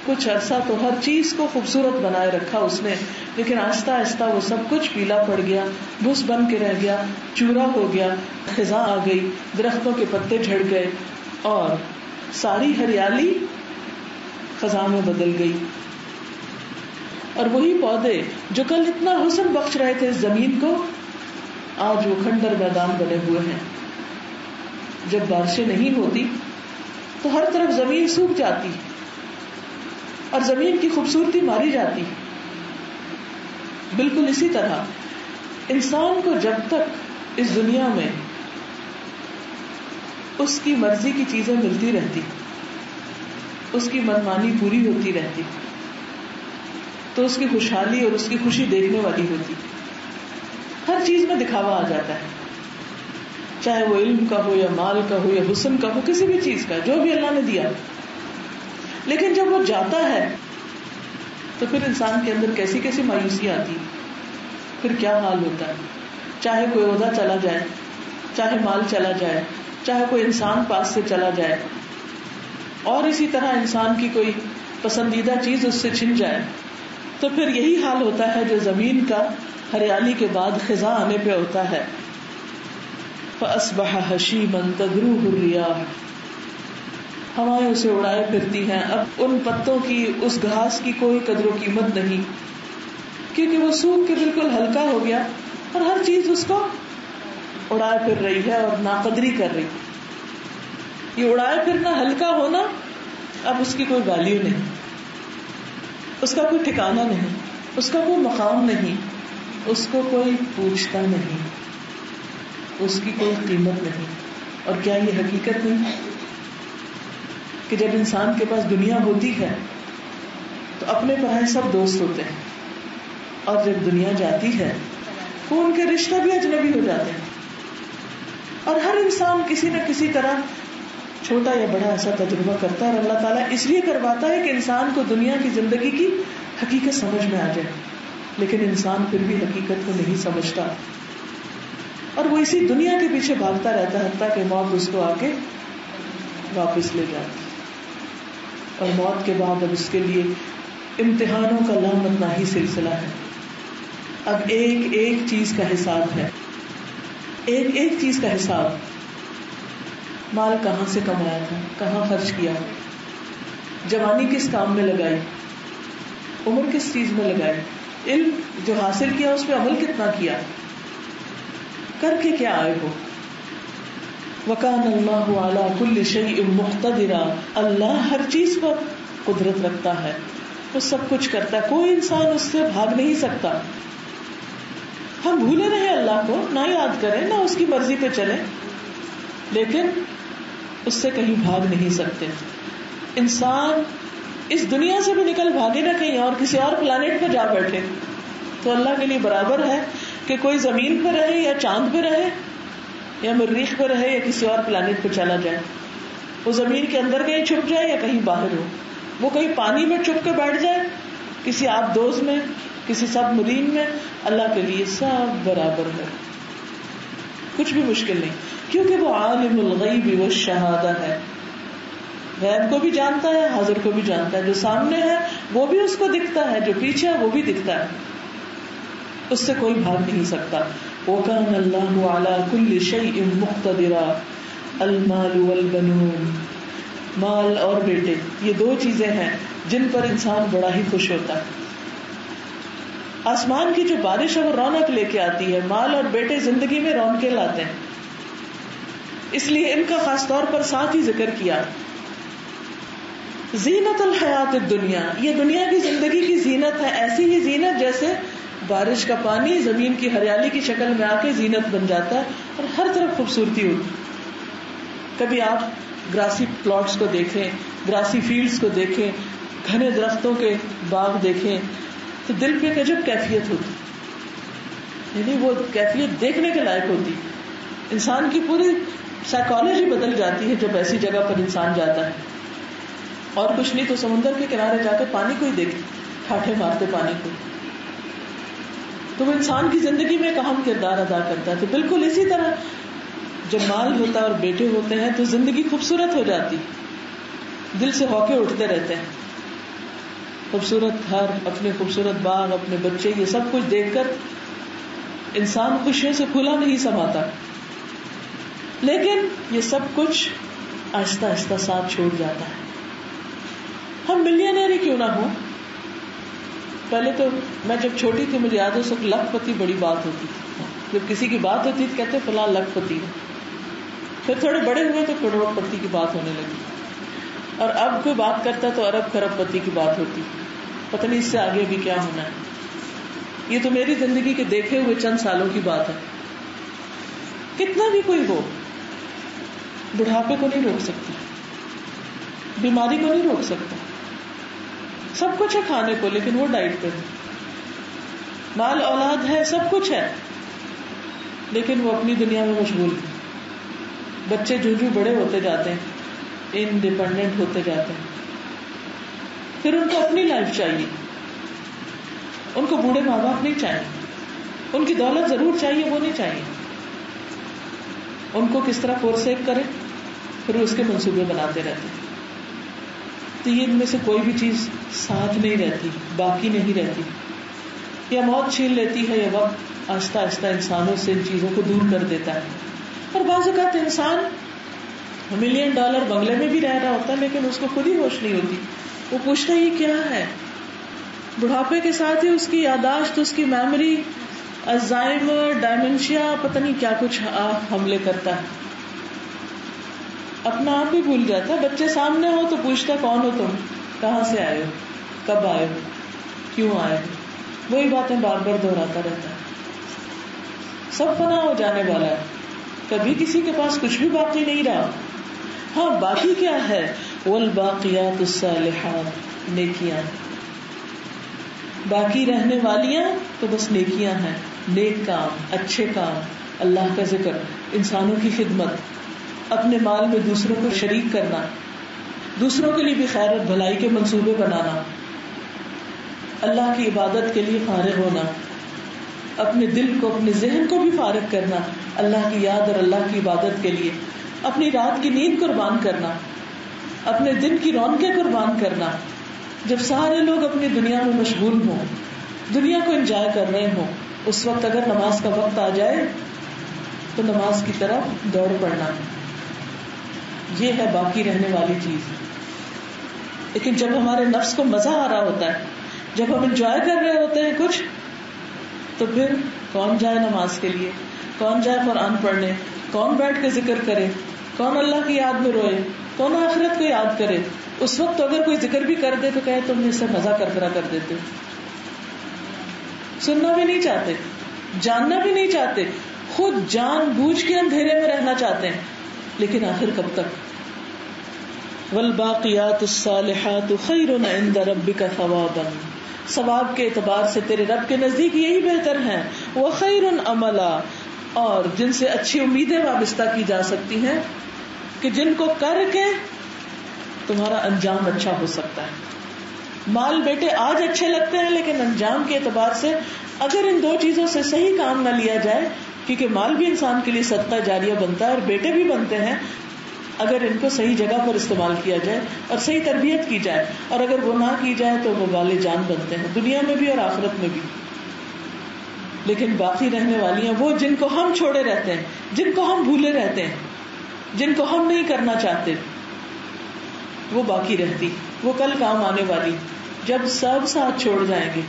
S1: کچھ عرصہ تو ہر چیز کو خوبصورت بنائے رکھا اس نے، لیکن آہستہ آہستہ وہ سب کچھ پیلا پڑ گیا، بھس بن کے رہ گیا، چورا ہو گیا، خزاں آ گئی، درختوں کے پتے جھڑ گئے اور ساری ہریالی خزاں میں بدل گئی. اور وہی پودے جو کل اتنا حسن بخش رہے تھے اس زمین کو، آج وہ کھنڈر میدان بنے ہوئے ہیں. جب بارشیں نہیں ہوتی تو ہر طرف زمین سوکھ جاتی اور زمین کی خوبصورتی ماری جاتی. بالکل اسی طرح انسان کو جب تک اس دنیا میں اس کی مرضی کی چیزیں ملتی رہتی، اس کی منمانی پوری ہوتی رہتی، تو اس کی خوشحالی اور اس کی خوشی دیکھنے والی ہوتی. ہر چیز میں دکھاوا آ جاتا ہے، چاہے وہ علم کا ہو یا مال کا ہو یا حسن کا ہو، کسی بھی چیز کا جو بھی اللہ نے دیا. لیکن جب وہ جاتا ہے تو پھر انسان کے اندر کیسی کیسی مایوسی آتی، پھر کیا حال ہوتا ہے. چاہے کوئی عہدہ چلا جائے، چاہے مال چلا جائے، چاہے کوئی انسان پاس سے چلا جائے، اور اسی طرح انسان کی کوئی پسندیدہ چیز اس سے چھن جائے، تو پھر یہی حال ہوتا ہے جو زمین کا ہریالی کے بعد خزاں آنے پہ ہوتا ہے. فَأَصْبَحَ هَشِيمًا تَذْرُوهُ الرِّيَاحُ، ہوائیں اسے اڑائے پھرتی ہیں. اب ان پتوں کی، اس گھاس کی کوئی قدر و قیمت نہیں، کیونکہ وہ سوکھ کے بالکل ہلکا ہو گیا اور ہر چیز اس کو اڑائے پھر رہی ہے اور ناقدری کر رہی. یہ اڑائے پھرنا، ہلکا ہونا، اب اس کی کوئی ویلیو نہیں، اس کا کوئی ٹھکانہ نہیں، اس کا کوئی مقام نہیں، اس کو کوئی پوچھتا نہیں، اس کی کوئی قیمت نہیں. اور کیا یہ حقیقت نہیں کہ جب انسان کے پاس دنیا ہوتی ہے تو اپنے پرائے سب دوست ہوتے ہیں، اور جب دنیا جاتی ہے تو ان کے رشتہ بھی اجنبی ہو جاتے ہیں. اور ہر انسان کسی نہ کسی طرح چھوٹا یا بڑا ایسا تجربہ کرتا ہے، اور اللہ تعالیٰ اس لیے کرواتا ہے کہ انسان کو دنیا کی زندگی کی حقیقت سمجھ میں آ جائے. لیکن انسان پھر بھی حقیقت کو نہیں سمجھتا، اور وہ اسی دنیا کے پیچھے بھاگتا رہتا ہے حتیٰ کہ موت اس کو آ کے واپس لے جاتی. اور موت کے بعد اب اس کے لیے امتحانوں کا لامتناہی سلسلہ ہے. اب ایک ایک چیز کا حساب ہے، ایک ایک چیز کا حساب. مال کہاں سے کمایا تھا، کہاں خرچ کیا، جوانی کس کام میں لگائی، عمر کس چیز میں لگائی، علم جو حاصل کیا اس پہ عمل کتنا کیا، کر کے کیا آئے ہو. وَكَانَ اللَّهُ عَلَى كُلِّ شَيْءٍ مُقْتَدِرًا، اللہ ہر چیز پر قدرت رکھتا ہے، وہ سب کچھ کرتا ہے، کوئی انسان اس سے بھاگ نہیں سکتا. ہم بھولے رہے اللہ کو، نہ یاد کریں، نہ اس کی مرضی پہ چلیں، لیکن اس سے کہیں بھاگ نہیں سکتے. انسان اس دنیا سے بھی نکل بھاگے نہ کہیں اور کسی اور پلانٹ پہ جا بیٹھے تو اللہ کے لیے برابر ہے کہ کوئی زمین پہ رہے یا چاند پہ رہے یا مریخ پہ رہے یا کسی اور پلانٹ پہ چلا جائے. وہ زمین کے اندر کہیں چھپ جائے یا کہیں باہر ہو، وہ کہیں پانی میں چھپ کے بیٹھ جائے، کسی آبدوز میں، کسی سب مرین میں، اللہ کے لیے سب برابر ہے، کچھ بھی مشکل نہیں، کیونکہ وہ عالم الغیب والشہادہ ہے. غیب کو بھی جانتا ہے، حاضر کو بھی جانتا ہے، جو سامنے ہے وہ بھی اس کو دکھتا ہے، جو پیچھے ہے وہ بھی دکھتا ہے، اس سے کوئی بھاگ نہیں سکتا. وَكَانَ اللَّهُ عَلَى كُلِّ شَيْءٍ مُقْتَدِرًا. المال والبنون، مال اور بیٹے، یہ دو چیزیں ہیں جن پر انسان بڑا ہی خوش ہوتا ہے. آسمان کی جو بارش ہے وہ رونق لے کے آتی ہے، مال اور بیٹے زندگی میں رونقیں لاتے ہیں، اس لیے ان کا خاص طور پر ساتھ ہی ذکر کیا. زینت الحیات الدنیا، یہ دنیا کی زندگی کی زینت ہے، ایسی ہی زینت جیسے بارش کا پانی زمین کی ہریالی کی شکل میں آ کے زینت بن جاتا ہے اور ہر طرف خوبصورتی ہوتی. کبھی آپ گراسی پلاٹس کو دیکھیں، گراسی فیلڈز کو دیکھیں، گھنے درختوں کے باغ دیکھیں تو دل پہ عجب کیفیت ہوتی، یعنی وہ کیفیت دیکھنے کے لائق ہوتی. انسان کی پوری سائیکالوجی بدل جاتی ہے جب ایسی جگہ پر انسان جاتا ہے. اور کچھ نہیں تو سمندر کے کنارے جا کے پانی کو ہی دیکھے، ٹھاٹھے مارتے پانی کو، تو وہ انسان کی زندگی میں ایک اہم کردار ادا کرتا ہے. تو بالکل اسی طرح جب مال ہوتا ہے اور بیٹے ہوتے ہیں تو زندگی خوبصورت ہو جاتی، دل سے ہوکے اٹھتے رہتے ہیں. خوبصورت گھر، اپنے خوبصورت باغ، اپنے بچے، یہ سب کچھ دیکھ کر انسان خوشیوں سے پھولا نہیں سماتا. لیکن یہ سب کچھ آہستہ آہستہ ساتھ چھوڑ جاتا ہے. ہم ملینئر ہی کیوں نہ ہوں. پہلے تو میں جب چھوٹی تھی مجھے یاد ہے اس وقت لاکھ پتی بڑی بات ہوتی تھی، جب کسی کی بات ہوتی تھی کہتے فلاں لاکھ پتی ہے. پھر تھوڑے بڑے ہوئے تو کروڑ پتی کی بات ہونے لگی، اور اب کوئی بات کرتا تو ارب خرب پتی کی بات ہوتی. پتہ نہیں اس سے آگے بھی کیا ہونا ہے. یہ تو میری زندگی کے دیکھے ہوئے چند سالوں کی بات ہے. کتنا بھی کوئی ہو، بڑھاپے کو نہیں روک سکتا، بیماری کو نہیں روک سکتا. سب کچھ ہے کھانے کو لیکن وہ ڈائٹ پہ، مال اولاد ہے، سب کچھ ہے لیکن وہ اپنی دنیا میں مشغول ہے. بچے جو جو بڑے ہوتے جاتے ہیں، انڈیپینڈنٹ ہوتے جاتے ہیں، پھر ان کو اپنی لائف چاہیے. ان کو بوڑھے ماں باپ نہیں چاہیے، ان کی دولت ضرور چاہیے، وہ نہیں چاہیے. ان کو کس طرح فورسیک کرے، پھر اس کے منصوبے بناتے رہتے ہیں. تو یہ ان میں سے کوئی بھی چیز ساتھ نہیں رہتی، باقی نہیں رہتی. یا موت چھین لیتی ہے یا وقت آہستہ آہستہ انسانوں سے ان چیزوں کو دور کر دیتا ہے. اور بعض اوقات انسان $1 ملین بنگلے میں بھی رہ رہا ہوتا ہے لیکن اس کو خود ہی ہوش نہیں ہوتی. وہ پوچھتا ہی کیا ہے. بڑھاپے کے ساتھ ہی اس کی یاداشت، اس کی میموری، الزائمر، ڈائمنشیا، پتہ نہیں کیا کچھ حملے کرتا ہے. اپنا آپ ہی بھول جاتا ہے. بچے سامنے ہو تو پوچھتا کون ہو تم، کہاں سے آئے ہو، کب آئے ہو، کیوں آئے ہو. وہی باتیں بار بار دہراتا رہتا ہے. سب فنا ہو جانے والا ہے. کبھی کسی کے پاس کچھ بھی باقی نہیں رہا. ہاں باقی کیا ہے؟ والباقیات الصالحات، نیکیاں. باقی رہنے والیاں تو بس نیکیاں ہیں، نیک کام، اچھے کام، اللہ کا ذکر، انسانوں کی خدمت، اپنے مال میں دوسروں کو شریک کرنا، دوسروں کے لیے بھی خیر اور بھلائی کے منصوبے بنانا، اللہ کی عبادت کے لیے فارغ ہونا، اپنے دل کو اپنے ذہن کو بھی فارغ کرنا اللہ کی یاد اور اللہ کی عبادت کے لیے، اپنی رات کی نیند قربان کرنا، اپنے دن کی رونقیں قربان کرنا. جب سارے لوگ اپنی دنیا میں مشغول ہوں، دنیا کو انجوائے کر رہے ہوں، اس وقت اگر نماز کا وقت آ جائے تو نماز کی طرف دوڑ پڑنا. یہ ہے باقی رہنے والی چیز. لیکن جب ہمارے نفس کو مزہ آ رہا ہوتا ہے، جب ہم انجوائے کر رہے ہوتے ہیں کچھ، تو پھر کون جائے نماز کے لیے، کون جائے قرآن پڑھنے، کون بیٹھ کے ذکر کرے، کون اللہ کی یاد میں روئے، کون آخرت کو یاد کرے. اس وقت اگر کوئی ذکر بھی کر دے تو کہے تم نے اس سے مزہ کرکرا کر دیتے. سننا بھی نہیں چاہتے، جاننا بھی نہیں چاہتے، خود جان بوجھ کے اندھیرے میں رہنا چاہتے ہیں، لیکن آخر کب تک؟ والباقیات الصالحات خیر عند ربک ثوابا، ثواب کے اعتبار سے تیرے رب کے نزدیک یہی بہتر ہیں. وخیر عملا، اور جن سے اچھی امیدیں وابستہ کی جا سکتی ہیں کہ جن کو کر کے تمہارا انجام اچھا ہو سکتا ہے. مال بیٹے آج اچھے لگتے ہیں، لیکن انجام کے اعتبار سے اگر ان دو چیزوں سے صحیح کام نہ لیا جائے، کیونکہ مال بھی انسان کے لیے صدقہ جاریہ بنتا ہے اور بیٹے بھی بنتے ہیں، اگر ان کو صحیح جگہ پر استعمال کیا جائے اور صحیح تربیت کی جائے، اور اگر وہ نہ کی جائے تو وہ وبال جان بنتے ہیں دنیا میں بھی اور آخرت میں بھی. لیکن باقی رہنے والی ہیں وہ جن کو ہم چھوڑے رہتے ہیں، جن کو ہم بھولے رہتے ہیں، جن کو ہم نہیں کرنا چاہتے، وہ باقی رہتی، وہ کل کام آنے والی. جب سب ساتھ چھوڑ جائیں گے،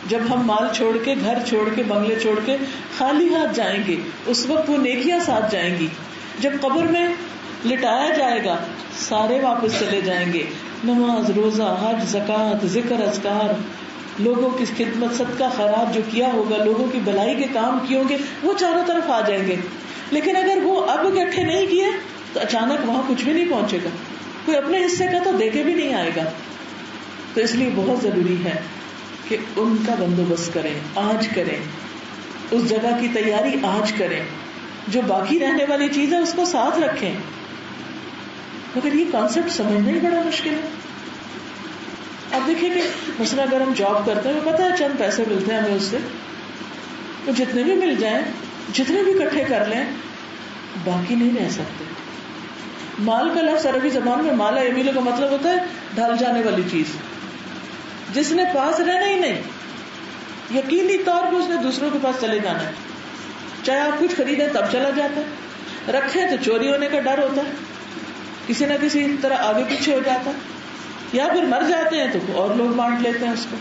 S1: جب ہم مال چھوڑ کے، گھر چھوڑ کے، بنگلے چھوڑ کے خالی ہاتھ جائیں گے، اس وقت وہ نیکیاں ساتھ جائیں گی. جب قبر میں لٹایا جائے گا سارے واپس چلے جائیں گے، نماز، روزہ، حج، زکوٰۃ، ذکر، اذکار، لوگوں کی خدمت، صدقہ خیرات جو کیا ہوگا، لوگوں کی بھلائی کے کام کیے ہوں گے، وہ چاروں طرف آ جائیں گے. لیکن اگر وہ اب اکٹھے نہیں کیے تو اچانک وہاں کچھ بھی نہیں پہنچے گا، کوئی اپنے حصے کا تو دے کے بھی نہیں آئے گا. تو اس لیے بہت ضروری ہے کہ ان کا بندوبست کریں، آج کریں، اس جگہ کی تیاری آج کریں، جو باقی رہنے والی چیز ہے اس کو ساتھ رکھیں. مگر یہ کانسیپٹ سمجھنا ہی بڑا مشکل ہے. آپ دیکھیں کہ مثلا اگر ہم جاب کرتے ہیں، پتہ ہے چند پیسے ملتے ہیں ہمیں اس سے، تو جتنے بھی مل جائیں، جتنے بھی اکٹھے کر لیں، باقی نہیں رہ سکتے. مال کا لفظ عربی زبان میں مالا یمیلو کا مطلب ہوتا ہے ڈھل جانے والی چیز، جس نے پاس رہنا ہی نہیں، یقینی طور پہ اس نے دوسروں کے پاس چلے جانا ہے. چاہے آپ کچھ خریدیں تب چلا جاتا ہے، رکھیں تو چوری ہونے کا ڈر ہوتا ہے، کسی نہ کسی طرح آگے پیچھے ہو جاتا ہے، یا پھر مر جاتے ہیں تو اور لوگ بانٹ لیتے ہیں اس کو.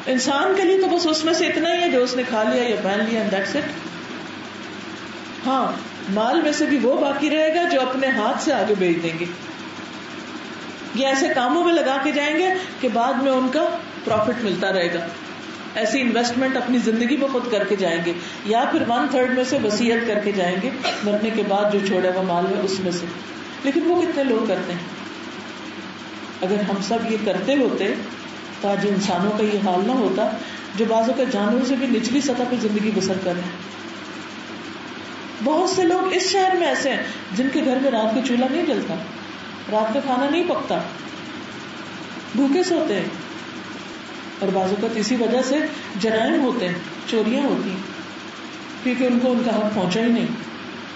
S1: انسان کے لیے تو بس اس میں سے اتنا ہی ہے جو اس نے کھا لیا یا پہن لیا، دیٹس اٹ. ہاں مال میں سے بھی وہ باقی رہے گا جو اپنے ہاتھ سے آگے بھیج دیں گے، یا ایسے کاموں میں لگا کے جائیں گے کہ بعد میں ان کا پروفٹ ملتا رہے گا. ایسی انویسٹمنٹ اپنی زندگی میں خود کر کے جائیں گے، یا پھر 1/3 میں سے وصیت کر کے جائیں گے مرنے کے بعد جو چھوڑا ہوا مال ہے اس میں سے. لیکن وہ کتنے لوگ کرتے ہیں؟ اگر ہم سب یہ کرتے ہوتے تو آج انسانوں کا یہ حال نہ ہوتا جو بعضوں کا جانوروں سے بھی نچلی سطح پہ زندگی بسر کر رہے ہیں. بہت سے لوگ اس شہر میں ایسے ہیں جن کے گھر میں رات کو چولہا نہیں جلتا، رات کا کھانا نہیں پکتا، بھوکے سوتے ہیں، اور بعض اوقات اسی وجہ سے جرائم ہوتے ہیں، چوریاں ہوتی ہیں، کیونکہ ان کو ان کا حق پہنچا ہی نہیں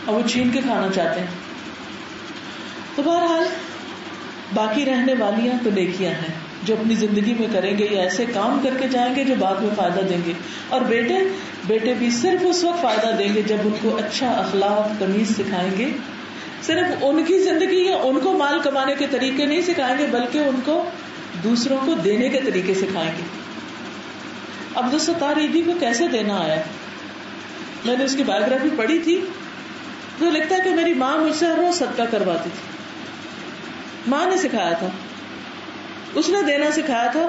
S1: اور وہ چھین کے کھانا چاہتے ہیں. تو بہرحال باقی رہنے والیاں تو نیکیاں ہیں جو اپنی زندگی میں کریں گے یا ایسے کام کر کے جائیں گے جو بعد میں فائدہ دیں گے. اور بیٹے بھی صرف اس وقت فائدہ دیں گے جب ان کو اچھا اخلاق تمیز سکھائیں گے. صرف ان کی زندگی یا ان کو مال کمانے کے طریقے نہیں سکھائیں گے، بلکہ ان کو دوسروں کو دینے کے طریقے سکھائیں گے. عبدالستار ایدھی کو کیسے دینا آیا؟ میں نے اس کی بایوگرافی پڑھی تھی تو لکھتا ہے کہ میری ماں مجھ سے ہر روز صدقہ کرواتی تھی، ماں نے سکھایا تھا، اس نے دینا سکھایا تھا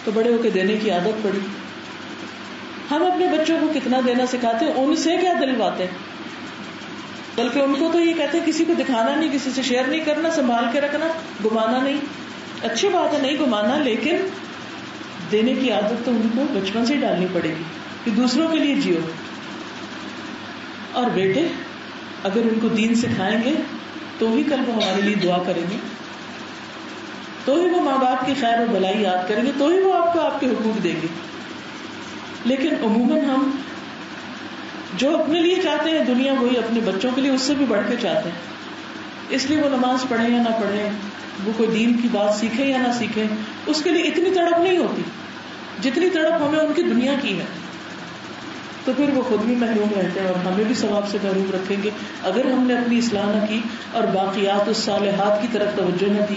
S1: تو بڑے ہو کے دینے کی عادت پڑی. ہم اپنے بچوں کو کتنا دینا سکھاتے ہیں، ان سے کیا دلواتے ہیں. بلکہ ان کو تو یہ کہتے ہیں کسی کو دکھانا نہیں, کسی سے شیئر نہیں کرنا, سنبھال کے رکھنا, گمانا نہیں. اچھی بات ہے نہیں گمانا, لیکن دینے کی عادت تو ان کو بچپن سے ہی ڈالنی پڑے گی کہ دوسروں کے لیے جیو. اور بیٹے اگر ان کو دین سکھائیں گے تو ہی کل وہ ہمارے لیے دعا کریں گے, تو ہی وہ ماں باپ کی خیر و بھلائی یاد کریں گے, تو ہی وہ آپ کو آپ کے حقوق دیں گے. لیکن عموماً ہم جو اپنے لیے چاہتے ہیں دنیا, وہی اپنے بچوں کے لیے اس سے بھی بڑھ کے چاہتے ہیں. اس لیے وہ نماز پڑھیں یا نہ پڑھیں, وہ کوئی دین کی بات سیکھیں یا نہ سیکھیں, اس کے لیے اتنی تڑپ نہیں ہوتی جتنی تڑپ ہمیں ان کی دنیا کی ہے. تو پھر وہ خود بھی محروم رہتے ہیں اور ہمیں بھی ثواب سے محروم رکھیں گے اگر ہم نے اپنی اصلاح نہ کی اور باقیات الصالحات کی طرف توجہ نہ دی.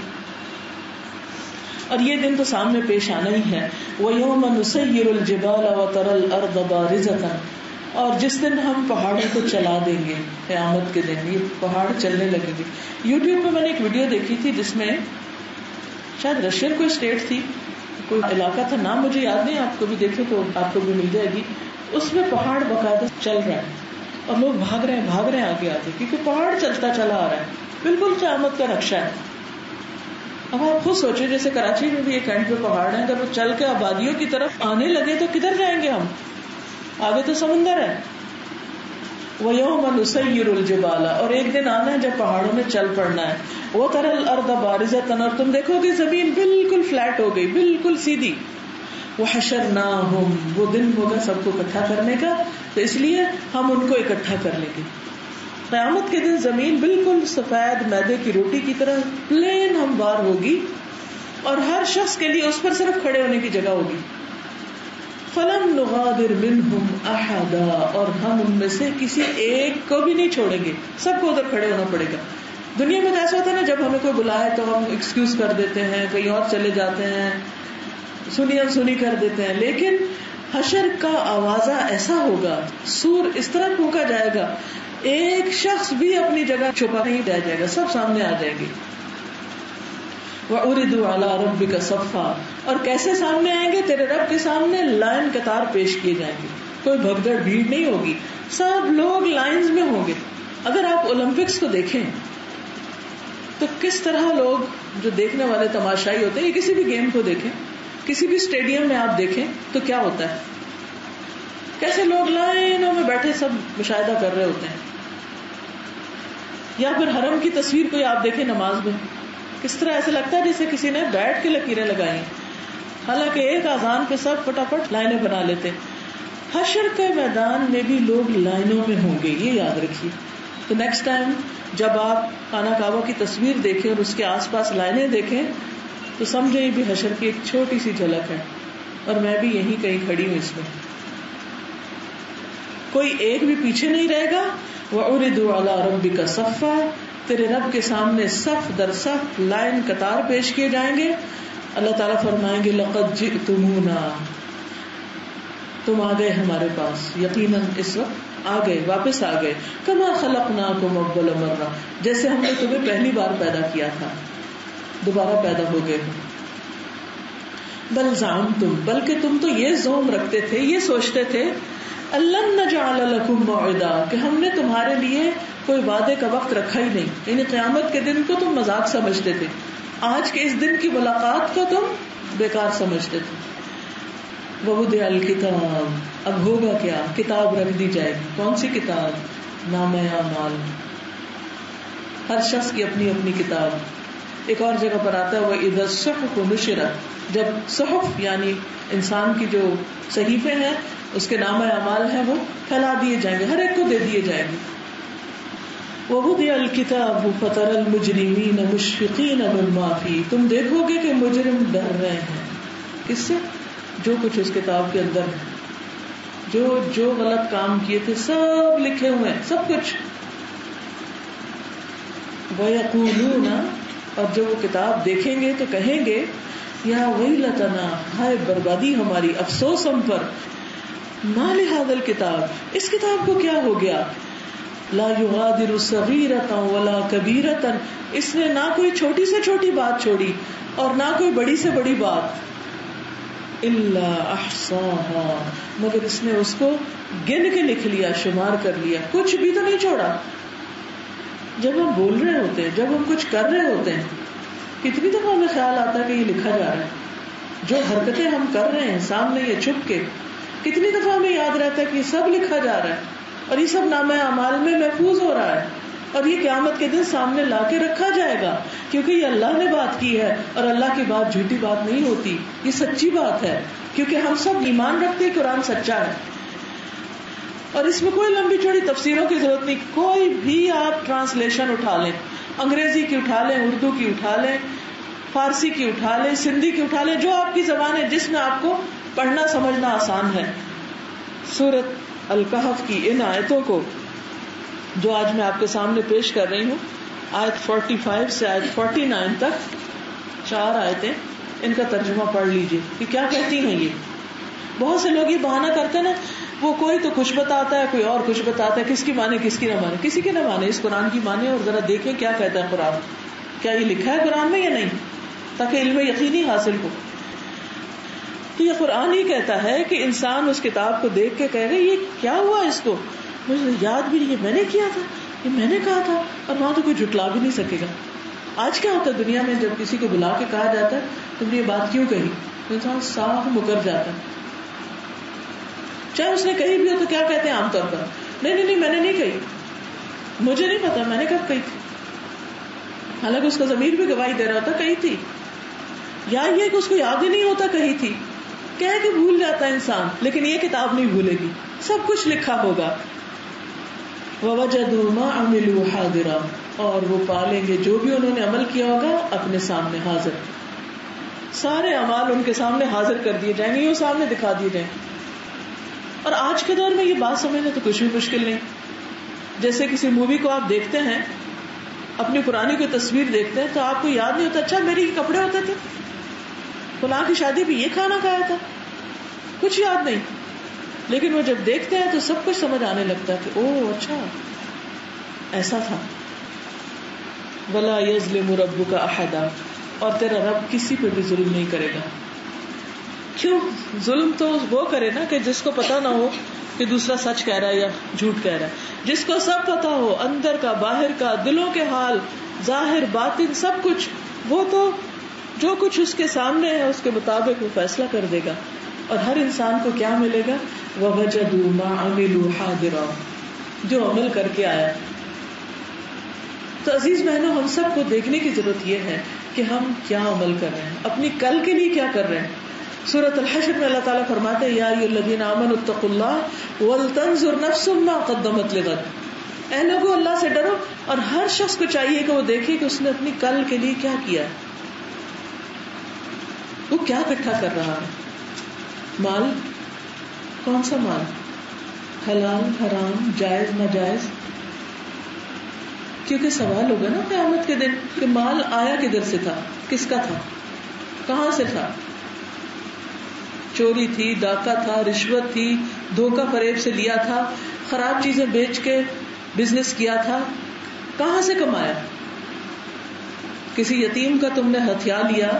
S1: اور یہ دن تو سامنے پیش آنا ہی ہے. وَيَوْمَ نُسَيِّرُ الْجِبَالَ وَتَرَى الْأَرْضَ بَارِزَةً, اور جس دن ہم پہاڑوں کو چلا دیں گے, قیامت کے دن یہ پہاڑ چلنے لگیں گے. یوٹیوب پہ میں نے ایک ویڈیو دیکھی تھی جس میں شاید رشین کوئی اسٹیٹ تھی, کوئی علاقہ تھا, نام مجھے یاد نہیں, آپ کو بھی دیکھے تو آپ کو بھی مل جائے گی. اس میں پہاڑ باقاعدہ چل رہا ہے اور لوگ بھاگ رہے ہیں آگے آگے, کیونکہ پہاڑ چلتا چلا آ رہا ہے, بالکل قیامت کا نقشہ ہے. اب آپ خود سوچیں, جیسے کراچی میں بھی ایک اینڈ پہ پہاڑ ہے, اگر وہ چل کے آبادیوں کی طرف آنے لگے تو کدھر جائیں گے ہم, آگے تو سمندر ہے. وَيَوْمَ نُسَيِّرُ الْجِبَالَ, اور ایک دن آنا ہے جب پہاڑوں میں چل پڑنا ہے. وَتَرَى الْأَرْضَ بَارِزَةً, اور تم دیکھو گے زمین بالکل فلیٹ ہو گئی, بالکل سیدھی. وَحَشَرْنَاهُمْ, وہ دن ہوگا سب کو اکٹھا کرنے کا, تو اس لیے ہم ان کو اکٹھا کر لیں گے. قیامت کے دن زمین بالکل سفید میدے کی روٹی کی طرح پلین ہموار ہوگی اور ہر شخص کے لیے اس پر صرف کھڑے ہونے کی جگہ ہوگی. فَلَمْ نُغَادِرْ مِنْهُمْ أَحَدًا, اور ہم ان میں سے کسی ایک کو بھی نہیں چھوڑیں گے, سب کو ادھر کھڑے ہونا پڑے گا. دنیا میں ایسا ہوتا ہے نا, جب ہمیں کوئی بلائے تو ہم ایکسکیوز کر دیتے ہیں, کہیں اور چلے جاتے ہیں, سنی کر دیتے ہیں. لیکن حشر کا آوازہ ایسا ہوگا, سور اس طرح پھونکا جائے گا, ایک شخص بھی اپنی جگہ چھپا نہیں رہ جائے گا, سب سامنے آ جائیں گے. وَعُرِضُوا عَلَىٰ رَبِّكَ صَفًّا, اور کیسے سامنے آئیں گے, تیرے رب کے سامنے لائن قطار پیش کیے جائیں گے, کوئی بھگدڑ بھیڑ نہیں ہوگی, سب لوگ لائنز میں ہوں گے. اگر آپ اولمپکس کو دیکھیں تو کس طرح لوگ جو دیکھنے والے تماشائی ہوتے ہیں, یا کسی بھی گیم کو دیکھیں, کسی بھی اسٹیڈیم میں آپ دیکھیں تو کیا ہوتا ہے, کیسے لوگ لائنوں میں بیٹھے سب مشاہدہ کر رہے ہوتے ہیں. یا پھر حرم کی تصویر کوئی آپ دیکھیں نماز میں, کس طرح ایسا لگتا ہے جیسے کسی نے بیٹھ کے لکیریں لگائی, حالانکہ ایک اذان پہ سب فٹافٹ لائنیں بنا لیتے. حشر کے میدان میں بھی لوگ لائنوں میں ہوں گے, یہ یاد رکھیے. تو نیکسٹ ٹائم جب آپ خانہ کعبہ کی تصویر دیکھیں اور اس کے آس پاس لائنیں دیکھیں تو سمجھیں یہ بھی حشر کی ایک چھوٹی سی جھلک ہے, اور میں بھی یہیں کہیں کھڑی ہوں اس میں. کوئی ایک بھی پیچھے نہیں رہے گا. وَعُرِضُوا عَلَىٰ رَبِّكَ صَفًّا, تیرے رب کے سامنے صف در صف لائن قطار پیش کیے جائیں گے. اللہ تعالیٰ فرمائیں گے لَقَدْ جِئْتُمُونَا, تم آ گئے ہمارے پاس, یقیناً اس وقت آ گئے, واپس آ گئے. كَمَا خَلَقْنَاكُمْ أَوَّلَ مَرَّةٍ, جیسے ہم نے تمہیں پہلی بار پیدا کیا تھا, دوبارہ پیدا ہو گئے. بل زعمتم, بلکہ تم تو یہ زوم رکھتے تھے, یہ سوچتے تھے, أَلَّن نَّجْعَلَ لَكُم مَّوْعِدًا, کہ ہم نے تمہارے لیے کوئی وعدے کا وقت رکھا ہی نہیں, یعنی قیامت کے دن کو تم مذاق سمجھتے تھے, آج کے اس دن کی ملاقات کو تم بیکار سمجھتے تھے. وَوُضِعَ الْكِتَابُ, اب ہوگا کیا, کتاب رکھ دی جائے گی. کون سی کتاب؟ نامہ اعمال, ہر شخص کی اپنی اپنی کتاب. ایک اور جگہ پر آتا ہے وَإِذَا الصُّحُفُ نُشِرَتْ, جب صحف یعنی انسان کی جو صحیفے ہیں, اس کے نامہ اعمال ہیں, وہ پھیلا دیے جائیں گے, ہر ایک کو دے دیے جائیں گے. وَوُضِعَ الْكِتَابُ فَتَرَى الْمُجْرِمِينَ مُشْفِقِينَ مِمَّا فِيهِ, تم دیکھو گے کہ مجرم ڈر رہے ہیں. کس سے؟ جو کچھ اس کتاب کے اندر ہے, جو غلط کام کیے تھے سب لکھے ہوئے ہیں, سب کچھ. وَيَقُولُونَ, اور جب وہ کتاب دیکھیں گے تو کہیں گے یا ویلتنا, ہائے بربادی ہماری, افسوس ہم پر. ما لہذا الکتاب, اس کتاب کو کیا ہو گیا. لا یغادر صغیرۃ ولا کبیرۃ, اس نے نہ کوئی چھوٹی سے چھوٹی بات چھوڑی اور نہ کوئی بڑی سے بڑی بات. الا احصاها, مگر اس نے اس کو گن کے لکھ لیا, شمار کر لیا, کچھ بھی تو نہیں چھوڑا. جب ہم بول رہے ہوتے ہیں، جب ہم کچھ کر رہے ہوتے ہیں، کتنی دفعہ ہمیں خیال آتا ہے کہ یہ لکھا جا رہا ہے، جو حرکتیں ہم کر رہے ہیں سامنے یا چھپ کے، کتنی دفعہ ہمیں یاد رہتا ہے کہ یہ سب لکھا جا رہا ہے اور یہ سب نامہ اعمال میں محفوظ ہو رہا ہے، اور یہ قیامت کے دن سامنے لا کے رکھا جائے گا، کیونکہ یہ اللہ نے بات کی ہے اور اللہ کی بات جھوٹی بات نہیں ہوتی، یہ سچی بات ہے، کیونکہ ہم سب ایمان رکھتے ہیں قرآن سچا ہے۔ اور اس میں کوئی لمبی چوڑی تفسیروں کی ضرورت نہیں، کوئی بھی آپ ٹرانسلیشن اٹھا لیں، انگریزی کی اٹھا لیں، اردو کی اٹھا لیں، فارسی کی اٹھا لیں، سندھی کی اٹھا لیں، جو آپ کی زبان ہے جس میں آپ کو پڑھنا سمجھنا آسان ہے۔ سورۃ الکہف کی ان آیتوں کو جو آج میں آپ کے سامنے پیش کر رہی ہوں، آیت 45 سے آیت 49 تک 4 آیتیں، ان کا ترجمہ پڑھ لیجئے کہ کیا کہتی ہیں۔ یہ بہت سے لوگ یہ بہانہ کرتے ہیں نا، وہ کوئی تو کچھ بتاتا ہے، کوئی اور کچھ بتاتا ہے، کس کی مانے کس کی نہ مانے، کسی کی نہ مانے، اس قرآن کی مانے اور ذرا دیکھیں کیا کہتا ہے قرآن، کیا یہ لکھا ہے قرآن میں یا نہیں، تاکہ علم یقینی حاصل ہو۔ تو یہ قرآن ہی کہتا ہے کہ انسان اس کتاب کو دیکھ کے کہے گا یہ کیا ہوا، اس کو مجھے یاد بھی نہیں، یہ میں نے کیا تھا، یہ میں نے کہا تھا، اور وہاں تو کوئی جھٹلا بھی نہیں سکے گا۔ آج کیا ہوتا ہے دنیا میں، جب کسی کو بلا کے کہا جاتا ہے تم نے یہ بات کیوں کہی، تو انسان صاف مکر جاتا ہے، چاہے اس نے کہی بھی ہو تو کیا کہتے ہیں عام طور پر، نہیں میں نے نہیں کہی، مجھے نہیں پتا میں نے کب کہی تھی، حالانکہ اس کا ضمیر بھی گواہی دے رہا ہوتا کہی تھی، یا یہ کہ اس کو یاد ہی نہیں ہوتا کہی تھی، کہہ کے بھول جاتا ہے انسان، لیکن یہ کتاب نہیں بھولے گی، سب کچھ لکھا ہوگا۔ وَوَجَدُوا مَا عَمِلُوا حَاضِرًا، اور وہ پالیں گے جو بھی انہوں نے عمل کیا ہوگا اپنے سامنے حاضر، سارے اعمال ان کے سامنے حاضر کر دیے جائیں گے، یہ سامنے دکھا دیے جائیں گے۔ اور آج کے دور میں یہ بات سمجھنا تو کچھ بھی مشکل نہیں، جیسے کسی مووی کو آپ دیکھتے ہیں، اپنی پرانی کوئی تصویر دیکھتے ہیں تو آپ کو یاد نہیں ہوتا اچھا میرے یہ کپڑے ہوتے تھے، فلاں کی شادی پہ یہ کھانا کھایا تھا، کچھ یاد نہیں، لیکن وہ جب دیکھتے ہیں تو سب کچھ سمجھ آنے لگتا ہے کہ اوہ اچھا ایسا تھا۔ وَلَا يَظْلِمُ رَبُّكَ أَحَدًا، اور تیرا رب کسی پہ بھی ظلم نہیں کرے گا۔ کیوں؟ ظلم تو وہ کرے نا کہ جس کو پتا نہ ہو کہ دوسرا سچ کہہ رہا ہے یا جھوٹ کہہ رہا ہے، جس کو سب پتا ہو، اندر کا باہر کا، دلوں کے حال، ظاہر باطن سب کچھ، وہ تو جو کچھ اس کے سامنے ہے اس کے مطابق وہ فیصلہ کر دے گا۔ اور ہر انسان کو کیا ملے گا؟ وَوَجَدُوا مَا عَمِلُوا حَاضِرًا، جو عمل کر کے آیا۔ تو عزیز بہنوں، ہم سب کو دیکھنے کی ضرورت یہ ہے کہ ہم کیا عمل کر رہے ہیں، اپنی کل کے لیے کیا کر رہے ہیں۔ سورۃ الحشر میں اللہ تعالیٰ فرماتے ہیں یا ایھا الذین آمنوا اتقوا اللہ ولتنظر نفس ما قدمت لغد، اے لوگوں اللہ سے ڈرو، اور ہر شخص کو چاہیے کہ وہ دیکھے کہ اس نے اپنی کل کے لیے کیا کیا ہے، وہ کیا اکٹھا کر رہا ہے۔ مال، کون سا مال، حلال حرام جائز ناجائز، کیونکہ سوال ہوگا نا قیامت کے دن کہ مال آیا کدھر سے تھا، کس کا تھا، کہاں سے تھا، چوری تھی، ڈاکہ تھا، رشوت تھی، دھوکہ فریب سے لیا تھا، خراب چیزیں بیچ کے بزنس کیا تھا، کہاں سے کمایا، کسی یتیم کا تم نے ہتھیا لیا،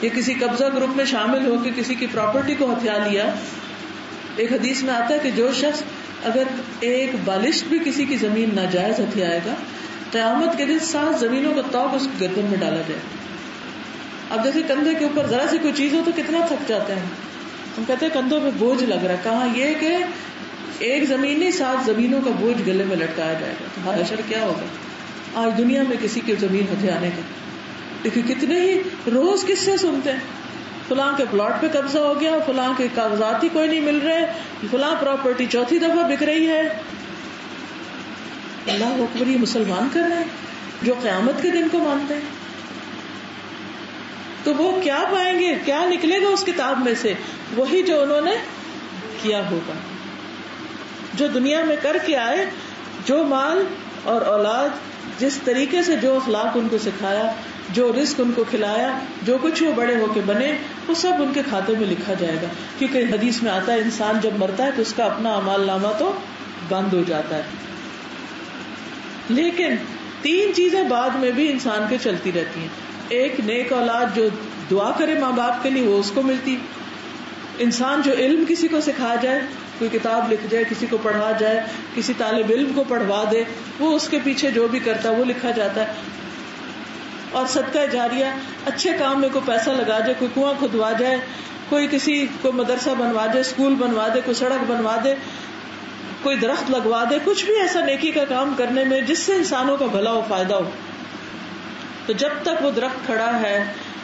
S1: یا کسی قبضہ گروپ میں شامل ہو کے کسی کی پراپرٹی کو ہتھیا لیا۔ ایک حدیث میں آتا ہے کہ جو شخص اگر ایک بالشت بھی کسی کی زمین ناجائز ہتھیائے گا، قیامت کے دن 7 زمینوں کا توق اس کی گردن میں ڈالا جائے۔ اب جیسے کندھے کے اوپر ذرا سی کوئی چیز ہو تو کتنا تھک جاتے ہیں، ہم کہتے ہیں کندھوں پہ بوجھ لگ رہا ہے، کہاں یہ کہ ایک زمین نہیں 7 زمینوں کا بوجھ گلے میں لٹکایا جائے گا، تو حشر کیا ہوگا آج دنیا میں کسی کی زمین ہتھیانے کا۔ لیکن کتنے ہی روز کس سے سنتے ہیں فلاں کے پلاٹ پہ قبضہ ہو گیا، فلاں کے کاغذات ہی کوئی نہیں مل رہے، فلاں پراپرٹی چوتھی دفعہ بک رہی ہے۔ اللہ اکبر، یہ مسلمان کر رہے ہیں جو قیامت کے دن کو مانتے ہیں، تو وہ کیا پائیں گے، کیا نکلے گا اس کتاب میں سے؟ وہی جو انہوں نے کیا ہوگا، جو دنیا میں کر کے آئے، جو مال اور اولاد، جس طریقے سے جو اخلاق ان کو سکھایا، جو رزق ان کو کھلایا، جو کچھ وہ بڑے ہو کے بنے، وہ سب ان کے کھاتے میں لکھا جائے گا۔ کیونکہ حدیث میں آتا ہے انسان جب مرتا ہے تو اس کا اپنا اعمال نامہ تو بند ہو جاتا ہے، لیکن 3 چیزیں بعد میں بھی انسان کے چلتی رہتی ہیں۔ ایک نیک اولاد جو دعا کرے ماں باپ کے لیے، وہ اس کو ملتی، انسان جو علم کسی کو سکھا جائے، کوئی کتاب لکھ جائے، کسی کو پڑھا جائے، کسی طالب علم کو پڑھوا دے، وہ اس کے پیچھے جو بھی کرتا ہے وہ لکھا جاتا ہے. اور صدقہ جاریہ، اچھے کام میں کوئی پیسہ لگا جائے، کوئی کنواں کھدوا جائے، کوئی کسی کو مدرسہ بنوا دے، اسکول بنوا دے، کوئی سڑک بنوا دے، کوئی درخت لگوا دے، کچھ بھی ایسا نیکی کا کام کرنے میں جس سے انسانوں کا بھلا و فائدہ ہو. تو جب تک وہ درخت کھڑا ہے،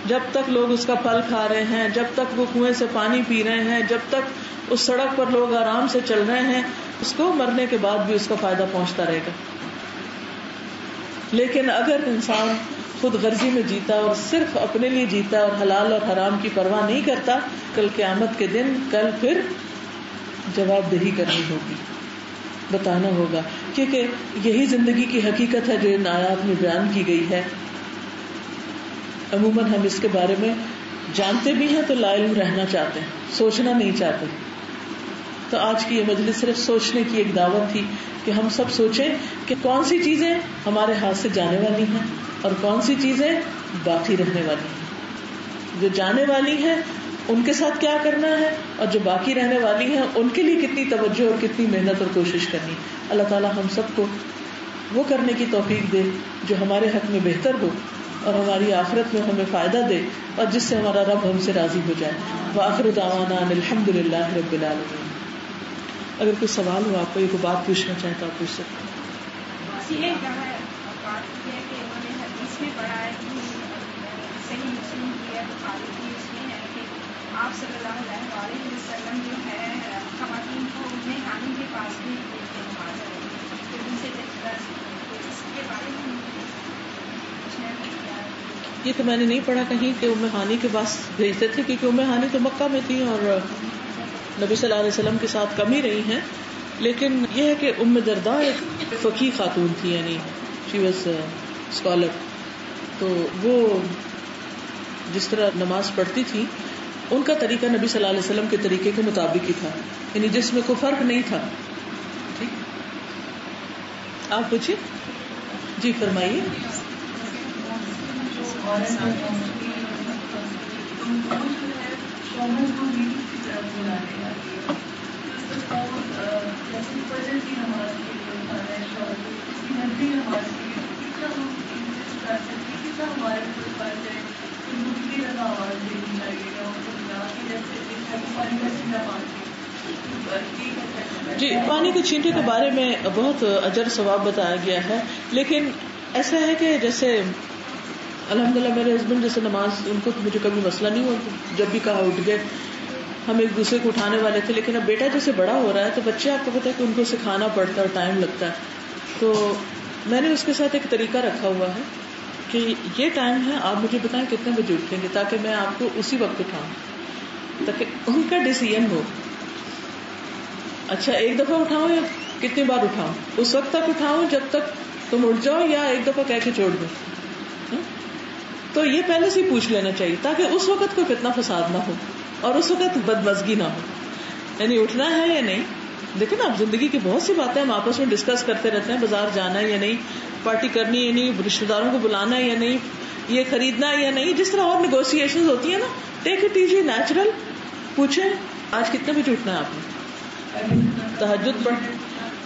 S1: جب تک لوگ اس کا پھل کھا رہے ہیں، جب تک وہ کنویں سے پانی پی رہے ہیں، جب تک اس سڑک پر لوگ آرام سے چل رہے ہیں، اس کو مرنے کے بعد بھی اس کا فائدہ پہنچتا رہے گا. لیکن اگر انسان خود غرضی میں جیتا اور صرف اپنے لیے جیتا اور حلال اور حرام کی پرواہ نہیں کرتا، کل قیامت کے دن کل پھر جواب دہی کرنی ہوگی، بتانا ہوگا. کیونکہ یہی زندگی کی حقیقت ہے جو ان آیات میں بیان کی گئی ہے. عموماً ہم اس کے بارے میں جانتے بھی ہیں تو لا علم رہنا چاہتے ہیں، سوچنا نہیں چاہتے. تو آج کی یہ مجلس صرف سوچنے کی ایک دعوت تھی کہ ہم سب سوچیں کہ کون سی چیزیں ہمارے ہاتھ سے جانے والی ہیں اور کون سی چیزیں باقی رہنے والی ہیں. جو جانے والی ہیں ان کے ساتھ کیا کرنا ہے، اور جو باقی رہنے والی ہیں ان کے لیے کتنی توجہ اور کتنی محنت اور کوشش کرنی. اللہ تعالی ہم سب کو وہ کرنے کی توفیق دے جو ہمارے حق میں بہتر ہو اور ہماری آخرت میں ہمیں فائدہ دے، اور جس سے ہمارا رب ہم سے راضی ہو جائے. وآخر دعوانا ان الحمد للہ رب العالمین. اگر کوئی سوال ہو، آپ کو یہ کوئی بات پوچھنا چاہے تو آپ پوچھ سکتے ہیں.
S2: آپ صلی اللہ علیہ وسلم جو ہے خواتین کو اپنے کھانے کے پاس بھی
S1: یہ تو میں نے نہیں پڑھا کہیں کہ ام ہانی کے پاس بھیجتے تھے، کیونکہ ام ہانی تو مکہ میں تھی اور نبی صلی اللہ علیہ وسلم کے ساتھ کم ہی رہی ہیں. لیکن یہ ہے کہ ام درداء ایک فقیہ خاتون تھی، یعنی شی واز اسکالر. تو وہ جس طرح نماز پڑھتی تھی ان کا طریقہ نبی صلی اللہ علیہ وسلم کے طریقے کے مطابق ہی تھا، یعنی جس میں کوئی فرق نہیں تھا. ٹھیک، آپ پوچھیے. جی فرمائیے. جی، پانی کے چھینٹے کے بارے میں بہت اجر ثواب بتایا گیا ہے، لیکن ایسا ہے کہ جیسے الحمدللہ میرے ہسبینڈ جیسے نماز، ان کو مجھے کبھی مسئلہ نہیں ہوا، جب بھی کہا اٹھ گئے. ہم ایک دوسرے کو اٹھانے والے تھے، لیکن اب بیٹا جیسے بڑا ہو رہا ہے تو بچے آپ کو پتا ہے کہ ان کو سکھانا پڑتا ہے اور ٹائم لگتا ہے. تو میں نے اس کے ساتھ ایک طریقہ رکھا ہوا ہے کہ یہ ٹائم ہے، آپ مجھے بتائیں کتنے بجے اٹھیں گے، تاکہ میں آپ کو اسی وقت اٹھاؤں، تاکہ ان کا ڈیسیژن ہو. اچھا ایک دفعہ اٹھاؤں یا کتنی بار اٹھاؤں، اس وقت تک اٹھاؤں جب تک تم اٹھ جاؤ، یا ایک دفعہ کہہ کے چھوڑ دوں. تو یہ پہلے سے ہی پوچھ لینا چاہیے تاکہ اس وقت کوئی فتنہ فساد نہ ہو اور اس وقت بدمزگی نہ ہو. یعنی اٹھنا ہے یا نہیں. دیکھیں نا، اب زندگی کی بہت سی باتیں ہم آپس میں ڈسکس کرتے رہتے ہیں، بازار جانا ہے یا نہیں، پارٹی کرنی ہے یا نہیں، رشتے داروں کو بلانا ہے یا نہیں، یہ خریدنا ہے یا نہیں، جس طرح اور نیگوشیشن ہوتی ہیں نا. Take it easy, natural. پوچھیں آج کتنے بجے اٹھنا ہے آپ نے، تہجد پڑھ.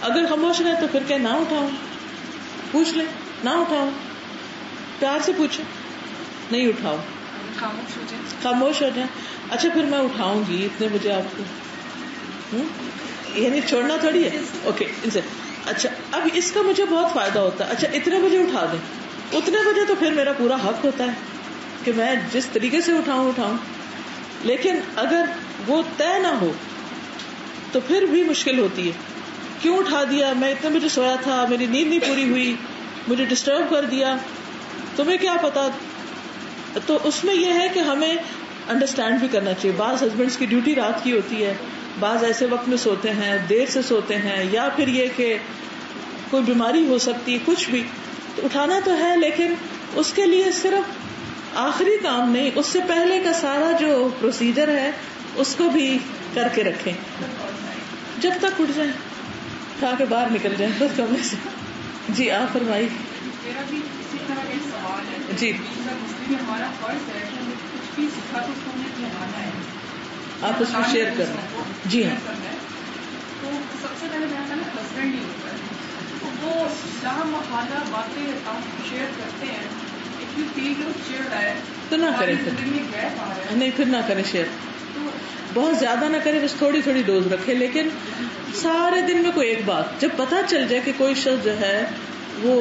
S1: اگر خاموش رہے تو پھر کہ نہ اٹھاؤں، پوچھ لیں، نہ اٹھاؤں، پیار سے پوچھیں، نہیں اٹھاؤ، خاموش ہو جائیں. اچھا پھر میں اٹھاؤں گی اتنے بجے آپ کو، یعنی چھوڑنا تھوڑی ہے. اوکے ان سے اچھا اب اس کا مجھے بہت فائدہ ہوتا ہے، اچھا اتنے بجے اٹھا دیں، اتنے بجے تو پھر میرا پورا حق ہوتا ہے کہ میں جس طریقے سے اٹھاؤں. لیکن اگر وہ طے نہ ہو تو پھر بھی مشکل ہوتی ہے. کیوں اٹھا دیا، میں اتنے بجے سویا تھا، میری نیند نہیں پوری ہوئی، مجھے ڈسٹرب کر دیا، تمہیں کیا پتا. تو اس میں یہ ہے کہ ہمیں انڈرسٹینڈ بھی کرنا چاہیے. بعض ہسبینڈس کی ڈیوٹی رات کی ہوتی ہے، بعض ایسے وقت میں سوتے ہیں، دیر سے سوتے ہیں، یا پھر یہ کہ کوئی بیماری ہو سکتی ہے، کچھ بھی. تو اٹھانا تو ہے، لیکن اس کے لیے صرف آخری کام نہیں، اس سے پہلے کا سارا جو پروسیجر ہے اس کو بھی کر کے رکھیں جب تک اٹھ جائیں، کھا کے باہر نکل جائیں بس کمرے سے. جی آپ فرمائی.
S2: میرا بھی اسی طرح ایک سوال ہے.
S1: جی
S2: ہمارا فرض ہے کہ کچھ بھی سیکھا تو اس کو ہمیں جمانا ہے،
S1: آپ اس میں شیئر کریں. جی ہاں.
S2: تو سب سے پہلے میرا نا ہسبینڈ ہی ہوتا ہے, تو وہ جہاں محالہ باتیں آپ شیئر کرتے ہیں, if you feel you share ہے
S1: تو نہ کریں, پھر نہیں, پھر نہ کریں شیئر, بہت زیادہ نہ کریں, بس تھوڑی تھوڑی ڈوز رکھیں. لیکن سارے دن میں کوئی ایک بات, جب پتا چل جائے کہ کوئی شخص جو ہے وہ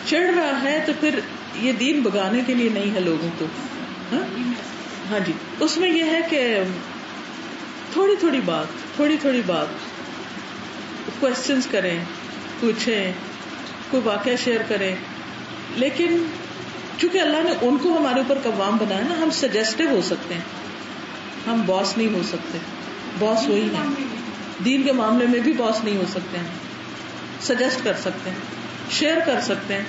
S1: چڑھ رہا ہے, تو پھر یہ دین بگانے کے لیے نہیں ہے لوگوں کو. ہاں جی, اس میں یہ ہے کہ تھوڑی تھوڑی بات کوشچنز کریں, پوچھیں, کوئی واقعہ شیئر کریں. لیکن چونکہ اللہ نے ان کو ہمارے اوپر قوام بنایا نا, ہم سجیسٹو ہو سکتے ہیں, ہم باس نہیں ہو سکتے. باس وہی ہے, دین کے معاملے میں بھی باس نہیں ہو سکتے ہیں. سجیسٹ کر سکتے ہیں, شیئر کر سکتے ہیں,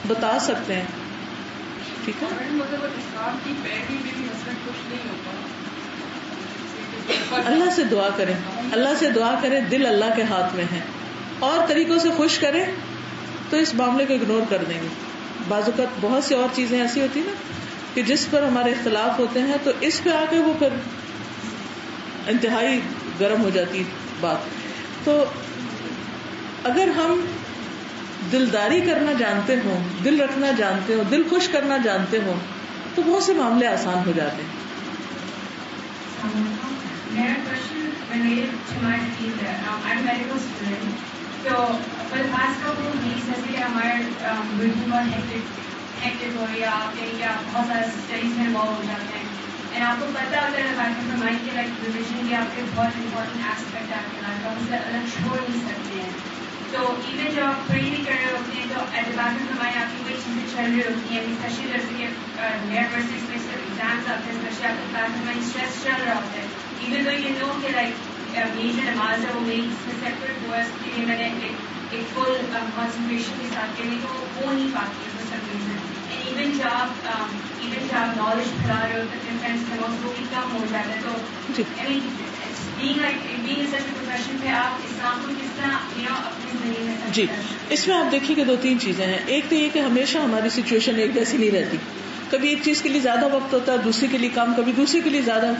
S1: بتا سکتے ہیں. ٹھیک ہے. اللہ سے دعا کریں, دل اللہ کے ہاتھ میں ہے. اور طریقوں سے خوش کریں تو اس معاملے کو اگنور کر دیں گے. بعض اوقات بہت سی اور چیزیں ایسی ہوتی نا کہ جس پر ہمارے اختلاف ہوتے ہیں, تو اس پہ آ کے وہ پھر انتہائی گرم ہو جاتی بات. تو اگر ہم دلداری کرنا جانتے ہوں, دل رکھنا جانتے ہوں, دل خوش کرنا جانتے ہوں, تو بہت سے معاملے آسان ہو جاتے ہیں.
S3: میرا کوشچن میڈیکل اسٹوڈنٹ, تو خاص کر وہ جیسے کہ ہمارے روٹین بہت ہیکٹک ہو, یا بہت زیادہ اسٹڈیز میں انوالو ہو جاتے ہیں, اینڈ آپ کو پتا ہوتا ہے آپ کے فرمائی کے لائک ریلیشن کے آپ کے بہت امپورٹنٹ ایسپیکٹ آپ کے لائف کا, اس سے الگ چھوڑ نہیں سکتے ہیں. تو ایون جب آپ پری بھی کر رہے ہوتے ہیں تو ایٹ دا بیک آف فرمائی آپ کی کوئی چیزیں چل رہی ہوتی ہیں, اسپیشلی جیسے کہ نیئر ورسز میں ایگزامس آتے ہیں, اسپیشلی آپ کے بیک آف فرمائی اسٹریس چل رہا ہوتا ہے. ایون تو یہ نو کہ لائک میری جو نماز ہے وہ میری سیپریٹ ہوا ہے, اس کے لیے میں نے ایک فل کانسنٹریشن کے ساتھ کے لیے تو وہ نہیں پاتی ہے for some reason. And even جب آپ نالج پھیلا رہے ہوتے ہیں فرینڈس کے وہ بھی کم ہو جاتا ہے. تو آئی مین being in such a profession پہ آپ اسلام کو کس طرح اپنی زندگی میں.
S1: جی, اس میں آپ دیکھیے کہ دو تین چیزیں ہیں. ایک تو یہ کہ ہمیشہ ہماری سچویشن ایک جیسی نہیں رہتی. کبھی ایک چیز کے لیے زیادہ وقت ہوتا ہے, دوسری کے لیے کم, کبھی دوسری کے لیے زیادہ.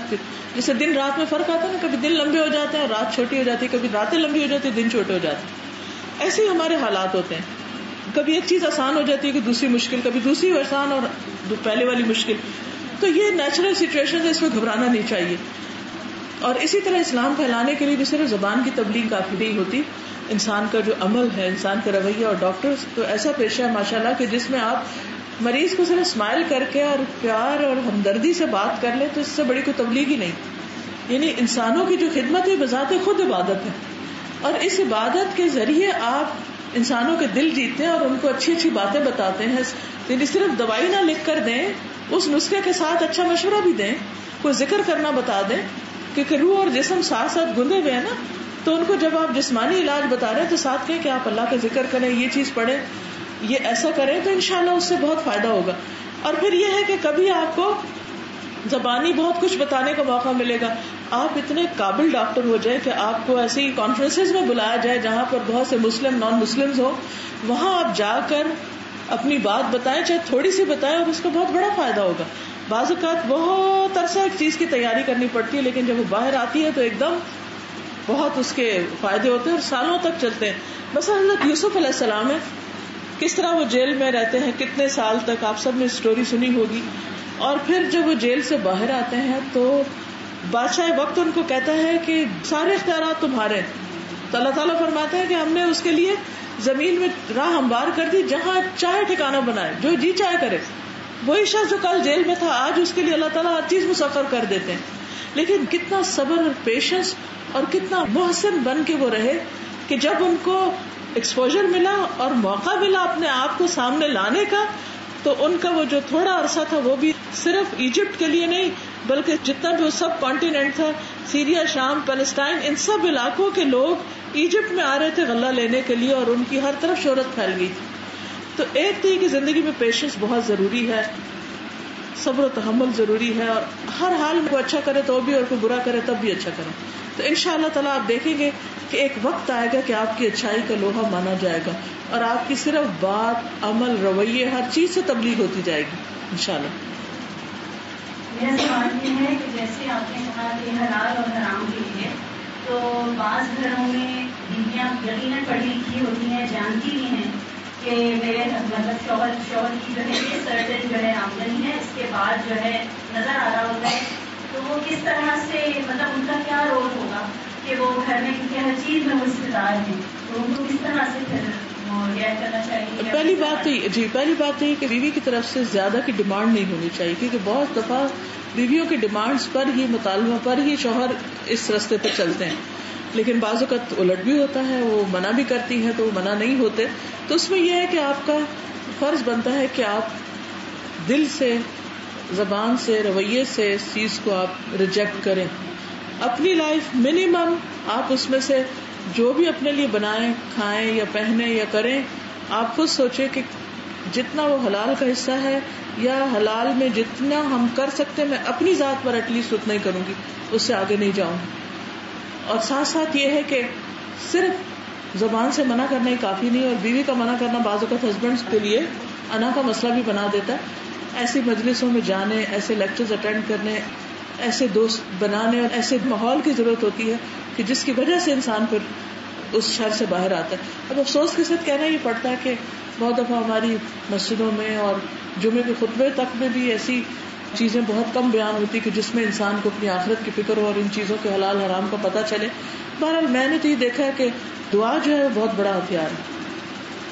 S1: جیسے دن رات میں فرق آتا ہے نا, کبھی دن لمبے ہو جاتے ہیں اور رات چھوٹی ہو جاتی ہے, کبھی راتیں لمبی ہو جاتی ہے, دن چھوٹے ہو جاتے ہیں. ایسے ہی ہمارے حالات ہوتے ہیں. کبھی ایک چیز آسان ہو جاتی ہے کہ دوسری مشکل, کبھی دوسری آسان اور پہلے والی مشکل. تو یہ نیچرل سچویشن ہے, اس میں گھبرانا نہیں چاہیے. اور اسی طرح اسلام پھیلانے کے لیے بھی صرف زبان کی تبلیغ کافی نہیں ہوتی. انسان کا جو عمل ہے, انسان کا رویہ, اور ڈاکٹر تو ایسا پیشہ ہے ماشاءاللہ کہ جس میں آپ مریض کو صرف اسمائل کر کے اور پیار اور ہمدردی سے بات کر لیں تو اس سے بڑی کوئی تبلیغ ہی نہیں. یعنی انسانوں کی جو خدمت ہے بذات خود عبادت ہے, اور اس عبادت کے ذریعے آپ انسانوں کے دل جیتتے ہیں اور ان کو اچھی اچھی باتیں بتاتے ہیں. یعنی صرف دوائی نہ لکھ کر دیں, اس نسخے کے ساتھ اچھا مشورہ بھی دیں, کوئی ذکر کرنا بتا دیں, کیونکہ روح اور جسم ساتھ ساتھ گندے ہوئے ہیں نا. تو ان کو جب آپ جسمانی علاج بتا رہے ہیں تو ساتھ کہیں کہ آپ اللہ کا ذکر کریں, یہ چیز پڑھیں, یہ ایسا کریں, تو انشاءاللہ اس سے بہت فائدہ ہوگا. اور پھر یہ ہے کہ کبھی آپ کو زبانی بہت کچھ بتانے کا موقع ملے گا. آپ اتنے قابل ڈاکٹر ہو جائیں کہ آپ کو ایسی کانفرنسز میں بلایا جائے جہاں پر بہت سے مسلم نان مسلمز ہو, وہاں آپ جا کر اپنی بات بتائیں, چاہے تھوڑی سی بتائیں, اور اس کا بہت بڑا فائدہ ہوگا. بعض اوقات بہت عرصہ ایک چیز کی تیاری کرنی پڑتی ہے, لیکن جب وہ باہر آتی ہے تو ایک دم بہت اس کے فائدے ہوتے ہیں اور سالوں تک چلتے ہیں. بس حضرت یوسف علیہ السلام ہے, کس طرح وہ جیل میں رہتے ہیں, کتنے سال تک, آپ سب نے اسٹوری سنی ہوگی. اور پھر جب وہ جیل سے باہر آتے ہیں تو بادشاہ وقت ان کو کہتا ہے کہ سارے اختیارات تمہارے. تو اللہ تعالیٰ فرماتے ہیں کہ ہم نے اس کے لیے زمین میں راہ ہموار کر دی, جہاں چاہے ٹھکانہ بنائے, جو جی چاہے کرے. وہی شخص جو کل جیل میں تھا, آج اس کے لیے اللہ تعالیٰ ہر چیز مسخر کر دیتے ہیں. لیکن کتنا صبر اور پیشنس اور کتنا محسن بن کے وہ رہے کہ جب ان کو ایکسپوجر ملا اور موقع ملا اپنے آپ کو سامنے لانے کا, تو ان کا وہ جو تھوڑا عرصہ تھا وہ بھی صرف ایجپٹ کے لیے نہیں, بلکہ جتنا بھی وہ سب کانٹیننٹ تھا, سیریا, شام, پیلسٹائن, ان سب علاقوں کے لوگ ایجپٹ میں آ رہے تھے غلہ لینے کے لیے, اور ان کی ہر طرف شہرت پھیل گئی تھی. تو ایک تھی کہ زندگی میں پیشنس بہت ضروری ہے, صبر و تحمل ضروری ہے, اور ہر حال میں کوئی اچھا کرے تو بھی, اور کوئی برا کرے تب بھی اچھا کرے. تو انشاءاللہ تعالیٰ آپ دیکھیں گے کہ ایک وقت آئے گا کہ آپ کی اچھائی کا لوہا مانا جائے گا, اور آپ کی صرف بات, عمل, رویے, ہر چیز سے تبلیغ ہوتی جائے گی انشاءاللہ.
S4: میرا سوال یہ ہے کہ جیسے آپ نے کہا کہ حلال اور حرام کے لیے، تو بعض گھروں میں بیویاں یقیناً پڑھی لکھی ہوتی ہیں، جانتی بھی ہیں کہ میرے مطلب شوہر کی جو ہے یہ سرٹن جو ہے آمدنی ہے، اس کے بعد جو ہے نظر آ رہا ہوتا ہے، تو وہ کس طرح سے مطلب ان کا کیا رول ہوگا کہ وہ گھر میں کیونکہ ہر چیز میں وہ حصے دار ہیں، تو ان کو کس طرح سے پھر ریئیکٹ کرنا چاہیے؟
S1: پہلی بات یہ کہ بیوی کی طرف سے زیادہ کی ڈیمانڈ نہیں ہونی چاہیے، کیونکہ بہت دفعہ بیویوں کی ڈیمانڈز پر ہی، مطالبہ پر ہی شوہر اس راستے پہ چلتے ہیں، لیکن بعض اوقات الٹ بھی ہوتا ہے، وہ منع بھی کرتی ہے تو وہ منع نہیں ہوتے. تو اس میں یہ ہے کہ آپ کا فرض بنتا ہے کہ آپ دل سے، زبان سے، رویے سے اس چیز کو آپ ریجیکٹ کریں. اپنی لائف منیمم آپ اس میں سے جو بھی اپنے لیے بنائیں، کھائیں یا پہنیں یا کریں، آپ خود سوچیں کہ جتنا وہ حلال کا حصہ ہے یا حلال میں جتنا ہم کر سکتے میں اپنی ذات پر ایٹ لیسٹ اتنا ہی کروں گی، اس سے آگے نہیں جاؤں. اور ساتھ ساتھ یہ ہے کہ صرف زبان سے منع کرنا ہی کافی نہیں، اور بیوی کا منع کرنا بعض اوقات ہسبینڈز کے لیے انا کا مسئلہ بھی بنا دیتا ہے. ایسی مجلسوں میں جانے، ایسے لیکچرز اٹینڈ کرنے، ایسے دوست بنانے اور ایسے ماحول کی ضرورت ہوتی ہے کہ جس کی وجہ سے انسان پھر اس شر سے باہر آتا ہے. اب افسوس کے ساتھ کہنا یہ پڑتا ہے کہ بہت دفعہ ہماری مسجدوں میں اور جمعے کے خطبے تک میں بھی ایسی چیزیں بہت کم بیان ہوتی کہ جس میں انسان کو اپنی آخرت کی فکر ہو اور ان چیزوں کے حلال حرام کا پتہ چلے. بہرحال میں نے تو یہ دیکھا ہے کہ دعا جو ہے بہت بڑا ہتھیار ہے،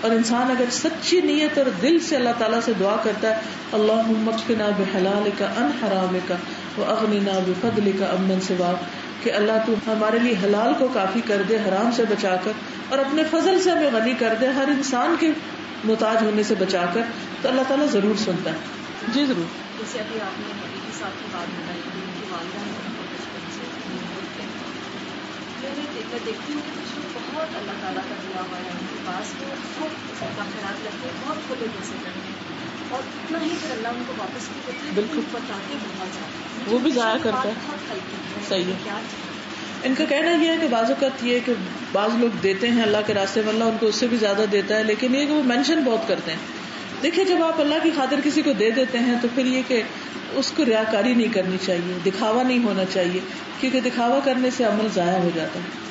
S1: اور انسان اگر سچی نیت اور دل سے اللہ تعالیٰ سے دعا کرتا ہے، اللہم اکفنا بحلالک عن حرامک واغننا بفضلک عمن سواک، کہ اللہ تو ہمارے لیے حلال کو کافی کر دے حرام سے بچا کر، اور اپنے فضل سے ہمیں غنی کر دے ہر انسان کے محتاج ہونے سے بچا کر، تو اللہ تعالیٰ ضرور سنتا ہے. جی ضرور.
S5: جیسے ابھی آپ نے نبی کے ساتھ کی بات بتائی کہ ان کی والدہ نے ان کو بچپن سے بولتے ہیں، میں دیکھتی ہوں کہ کچھ لوگ بہت اللہ تعالیٰ کا دیا ہوا ہے، ان کے پاس وہ خود کا خیرات رکھتے ہیں، بہت کھلے دل سے کرتے ہیں، اور اتنا ہی پھر اللہ ان کو واپس بھی دیتے ہیں. بالکل بتاتے بہت زیادہ،
S1: وہ بھی ضائع کرتا ہے.
S5: بہت ہلکی ہے.
S1: صحیح ہے.
S5: کیا
S1: ان کا کہنا یہ ہے کہ بعض اوقات یہ کہ بعض لوگ دیتے ہیں اللہ کے راستے میں، اللہ ان کو اس سے بھی زیادہ دیتا ہے، لیکن یہ کہ وہ مینشن بہت کرتے ہیں. دیکھیں جب آپ اللہ کی خاطر کسی کو دے دیتے ہیں تو پھر یہ کہ اس کو ریاکاری نہیں کرنی چاہیے، دکھاوا نہیں ہونا چاہیے، کیونکہ دکھاوا کرنے سے عمل ضائع ہو جاتا ہے.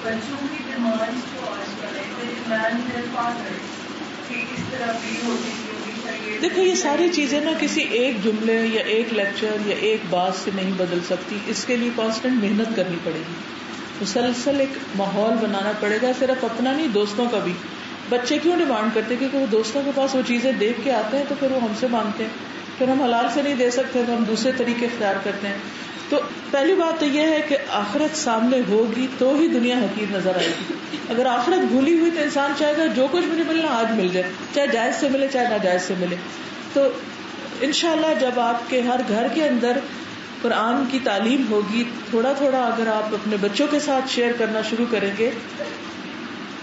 S2: بچوں کی ڈیمانڈ جو آج کل ہے،
S1: دیکھو یہ ساری چیزیں نا کسی ایک جملے یا ایک لیکچر یا ایک بات سے نہیں بدل سکتی. اس کے لیے کانسٹنٹ محنت کرنی پڑے گی، مسلسل ایک ماحول بنانا پڑے گا، صرف اپنا نہیں دوستوں کا بھی. بچے کیوں ڈیمانڈ کرتے؟ کیونکہ وہ دوستوں کے پاس وہ چیزیں دیکھ کے آتے ہیں تو پھر وہ ہم سے مانگتے ہیں، پھر ہم حلال سے نہیں دے سکتے تو ہم دوسرے طریقے اختیار کرتے ہیں. تو پہلی بات تو یہ ہے کہ آخرت سامنے ہوگی تو ہی دنیا حقیر نظر آئے گی. اگر آخرت بھولی ہوئی تو انسان چاہے گا جو کچھ مجھے ملنا آج مل جائے، چاہے جائز سے ملے چاہے ناجائز سے ملے. تو انشاءاللہ جب آپ کے ہر گھر کے اندر قرآن کی تعلیم ہوگی، تھوڑا تھوڑا اگر آپ اپنے بچوں کے ساتھ شیئر کرنا شروع کریں گے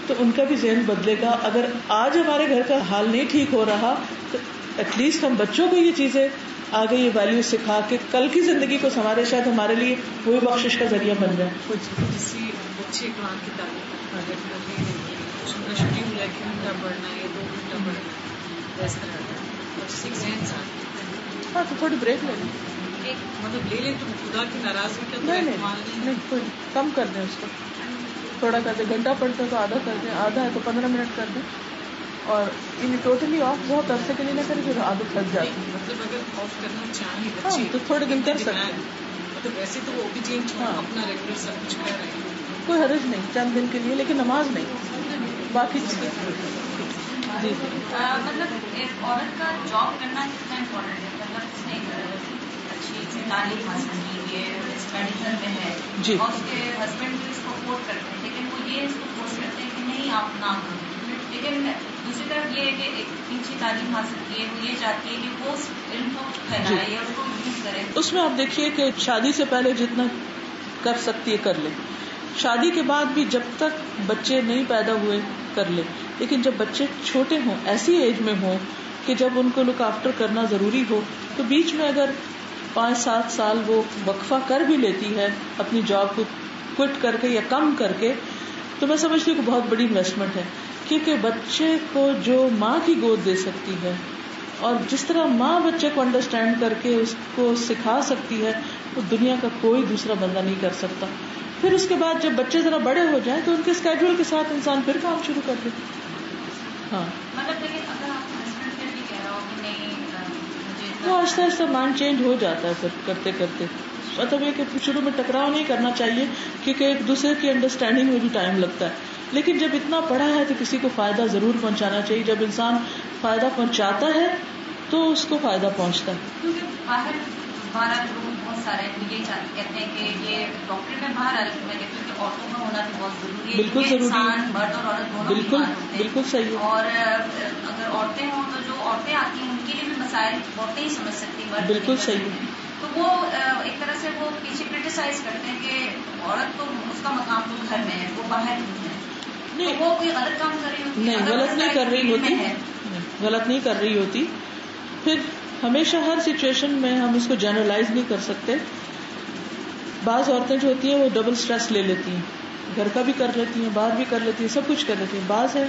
S1: تو ان کا بھی ذہن بدلے گا. اگر آج ہمارے گھر کا حال نہیں ٹھیک ہو رہا تو ایٹ لیسٹ ہم بچوں کو یہ چیزیں آگے یہ ویلیو سکھا کے کل کی زندگی کو سنوارے، شاید ہمارے لیے وہی بخشش کا ذریعہ بن جائے.
S5: کسی بچے قرآن کی تعلیم کا شیڈیول ہے کہ گھنٹہ پڑھنا ہے 2 گھنٹہ پڑھنا ہے، اور سکھ
S1: ہاں تو تھوڑی بریک لے لیں،
S5: ایک مطلب لے لیں تو خدا کی ناراضگی کا
S1: نہیں کوئی کم کر دیں، اس کو تھوڑا کر دیں. گھنٹہ پڑھتے تو آدھا کر دیں، آدھا ہے تو 15 منٹ کر دیں، اور ان ٹوٹلی آف بہت عرصے کے لیے نہ کریں پھر عادت لگ جاتی ہے.
S5: مطلب اگر آف کرنا چاہیں
S1: ہاں
S5: بچے
S1: تو تھوڑے دن کر سکتے ہیں.
S5: مطلب ویسے تو وہ اوبیڈینٹ ہوں، اپنا ریگولر سب کچھ کر رہے ہیں،
S1: کوئی حرج نہیں چند دن کے لیے، لیکن نماز نہیں، باقی چیزیں. جی
S4: مطلب ایک عورت کا جاب کرنا کتنا امپورٹنٹ ہے؟ مطلب اس نے اچھی تعلیم حاصل کی ہے، میڈیکل میں ہے،
S1: جی،
S4: اور اس کے ہسبینڈ بھی اس کو سپورٹ کرتے ہیں، لیکن وہ یہ اس کو فورس کرتے ہیں کہ نہیں آپ نہ کرو. لیکن دوسری طرف یہ ہے کہ ایک اچھی تعلیم حاصل کی ہے، وہ یہ چاہتی ہے کہ وہ علم کو پھیلائے اور اس کو یوز کرے.
S1: اس میں آپ دیکھیے کہ شادی سے پہلے جتنا کر سکتی ہے کر لے، شادی کے بعد بھی جب تک بچے نہیں پیدا ہوئے کر لے، لیکن جب بچے چھوٹے ہوں، ایسی ایج میں ہوں کہ جب ان کو لک آفٹر کرنا ضروری ہو، تو بیچ میں اگر 5-7 سال وہ وقفہ کر بھی لیتی ہے اپنی جاب کو کوئٹ کر کے یا کم کر کے, تو میں سمجھتی ہوں کہ بہت بڑی انویسٹمنٹ ہے. کیونکہ بچے کو جو ماں کی گود دے سکتی ہے اور جس طرح ماں بچے کو انڈرسٹینڈ کر کے اس کو سکھا سکتی ہے, وہ دنیا کا کوئی دوسرا بندہ نہیں کر سکتا. پھر اس کے بعد جب بچے ذرا بڑے ہو جائیں تو ان کے اسکیڈول کے ساتھ انسان پھر کام شروع کر دے. ہاں,
S4: مطلب لیکن اگر آپ ہسبینڈ پھر بھی کہہ رہا ہو کہ نہیں,
S1: وہ آہستہ آہستہ مائنڈ چینج ہو جاتا ہے پھر کرتے کرتے. مطلب یہ کہ شروع میں ٹکراؤ نہیں کرنا چاہیے, کیونکہ ایک دوسرے کی انڈرسٹینڈنگ میں بھی ٹائم لگتا ہے. لیکن جب اتنا پڑھا ہے تو کسی کو فائدہ ضرور پہنچانا چاہیے. جب انسان فائدہ پہنچاتا ہے تو اس کو فائدہ پہنچتا ہے.
S4: کیونکہ باہر لوگ بہت سارے یہ کہتے ہیں کہ یہ ڈاکٹر میں باہر میں کہتی ہوں کہ عورتوں کا ہونا بھی بہت ضروری ہے.
S1: بالکل ضروری ہے,
S4: انسان مرد اور عورت دونوں
S1: بالکل
S4: ہوتے ہیں.
S1: بالکل صحیح ہے.
S4: اور اگر عورتیں ہوں تو جو عورتیں آتی ہیں ان کے لیے بھی مسائل عورتیں ہی سمجھ سکتی ہیں,
S1: بالکل صحیح ہے.
S4: تو وہ ایک طرح سے وہ پیچھے کرٹیسائز کرتے ہیں کہ عورت تو اس کا مقام تو گھر میں ہے, وہ باہر نہیں ہے. نہیں, وہ کوئی غلط کام کر رہی ہوتی,
S1: نہیں غلط نہیں کر رہی ہوتی, غلط نہیں کر رہی ہوتی. پھر ہمیشہ ہر سچویشن میں ہم اس کو جنرلائز نہیں کر سکتے. بعض عورتیں جو ہوتی ہیں وہ ڈبل سٹریس لے لیتی ہیں, گھر کا بھی کر لیتی ہیں, باہر بھی کر لیتی ہیں, سب کچھ کر لیتی ہیں. بعض ہے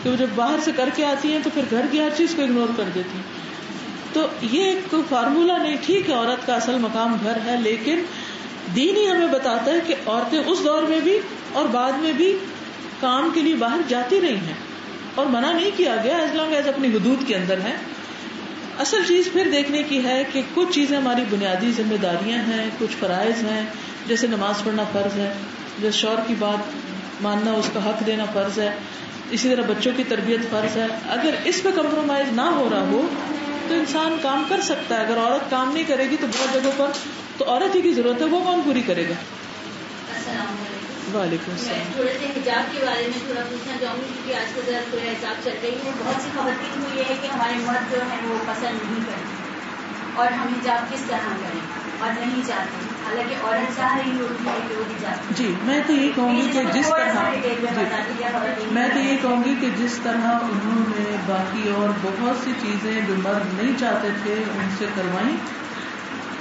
S1: کہ وہ جب باہر سے کر کے آتی ہیں تو پھر گھر کی ہر چیز کو اگنور کر دیتی ہیں. تو یہ ایک فارمولہ نہیں. ٹھیک ہے عورت کا اصل مقام گھر ہے, لیکن دین ہی ہمیں بتاتا ہے کہ عورتیں اس دور میں بھی اور بعد میں بھی کام کے لیے باہر جاتی رہی ہیں, اور منع نہیں کیا گیا ایز لانگ ایز اپنی حدود کے اندر ہیں. اصل چیز پھر دیکھنے کی ہے کہ کچھ چیزیں ہماری بنیادی ذمہ داریاں ہیں, کچھ فرائض ہیں, جیسے نماز پڑھنا فرض ہے, جیسے شوہر کی بات ماننا, اس کا حق دینا فرض ہے, اسی طرح بچوں کی تربیت فرض ہے. اگر اس پہ کمپرومائز نہ ہو رہا ہو تو انسان کام کر سکتا ہے. اگر عورت کام نہیں کرے گی تو بہت جگہوں پر تو عورت ہی کی ضرورت ہے, وہ کون پوری کرے گا.
S4: السلام علیکم.
S1: وعلیکم السلام.
S4: تھوڑے سے حجاب کے بارے میں تھوڑا پوچھنا چاہوں گی, کیونکہ آج کل ذرا تھوڑا حجاب چل رہی ہے. بہت سی خواتین کو یہ ہے کہ ہمارے مرد جو ہیں وہ پسند نہیں کرتے اور ہم حجاب کس طرح کریں اور نہیں چاہتے, حالانکہ عورت چاہ رہی ہوتی ہے کہ وہ حجاب.
S1: جی میں تو یہ کہوں گی کہ جس طرح میں تو یہ کہوں گی کہ جس طرح انہوں نے باقی اور بہت سی چیزیں جو مرد نہیں چاہتے تھے ان سے کروائیں,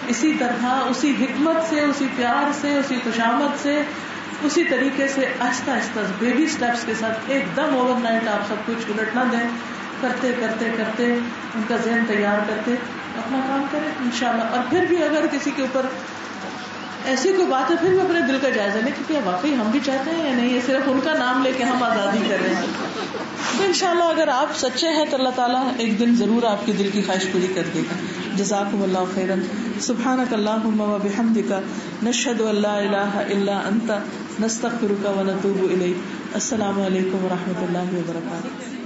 S1: اسی طرح اسی حکمت سے, اسی پیار سے, اسی خوشامد سے, اسی طریقے سے آہستہ آہستہ بیبی اسٹیپس کے ساتھ ایک دم اوور نائٹ آپ سب کچھ الٹ نہ دیں. کرتے کرتے کرتے ان کا ذہن تیار کرتے اپنا کام کریں انشاءاللہ. اور پھر بھی اگر کسی کے اوپر ایسی کوئی بات ہے پھر بھی اپنے دل کا جائزہ لیں کہ واقعی ہم بھی چاہتے ہیں یا نہیں, صرف ان کا نام لے کے ہم آزادی کر رہے ہیں. تو انشاءاللہ اگر آپ سچے ہیں تو اللہ تعالیٰ ایک دن ضرور آپ کے دل کی خواہش پوری کر دے گا. جزاکم اللہ خیرا. سبحانک اللہم و بحمدک, نشہد ان لا الہ الا انت, نستغفرک و نتوب الیک. السلام علیکم و رحمۃ اللہ وبرکاتہ.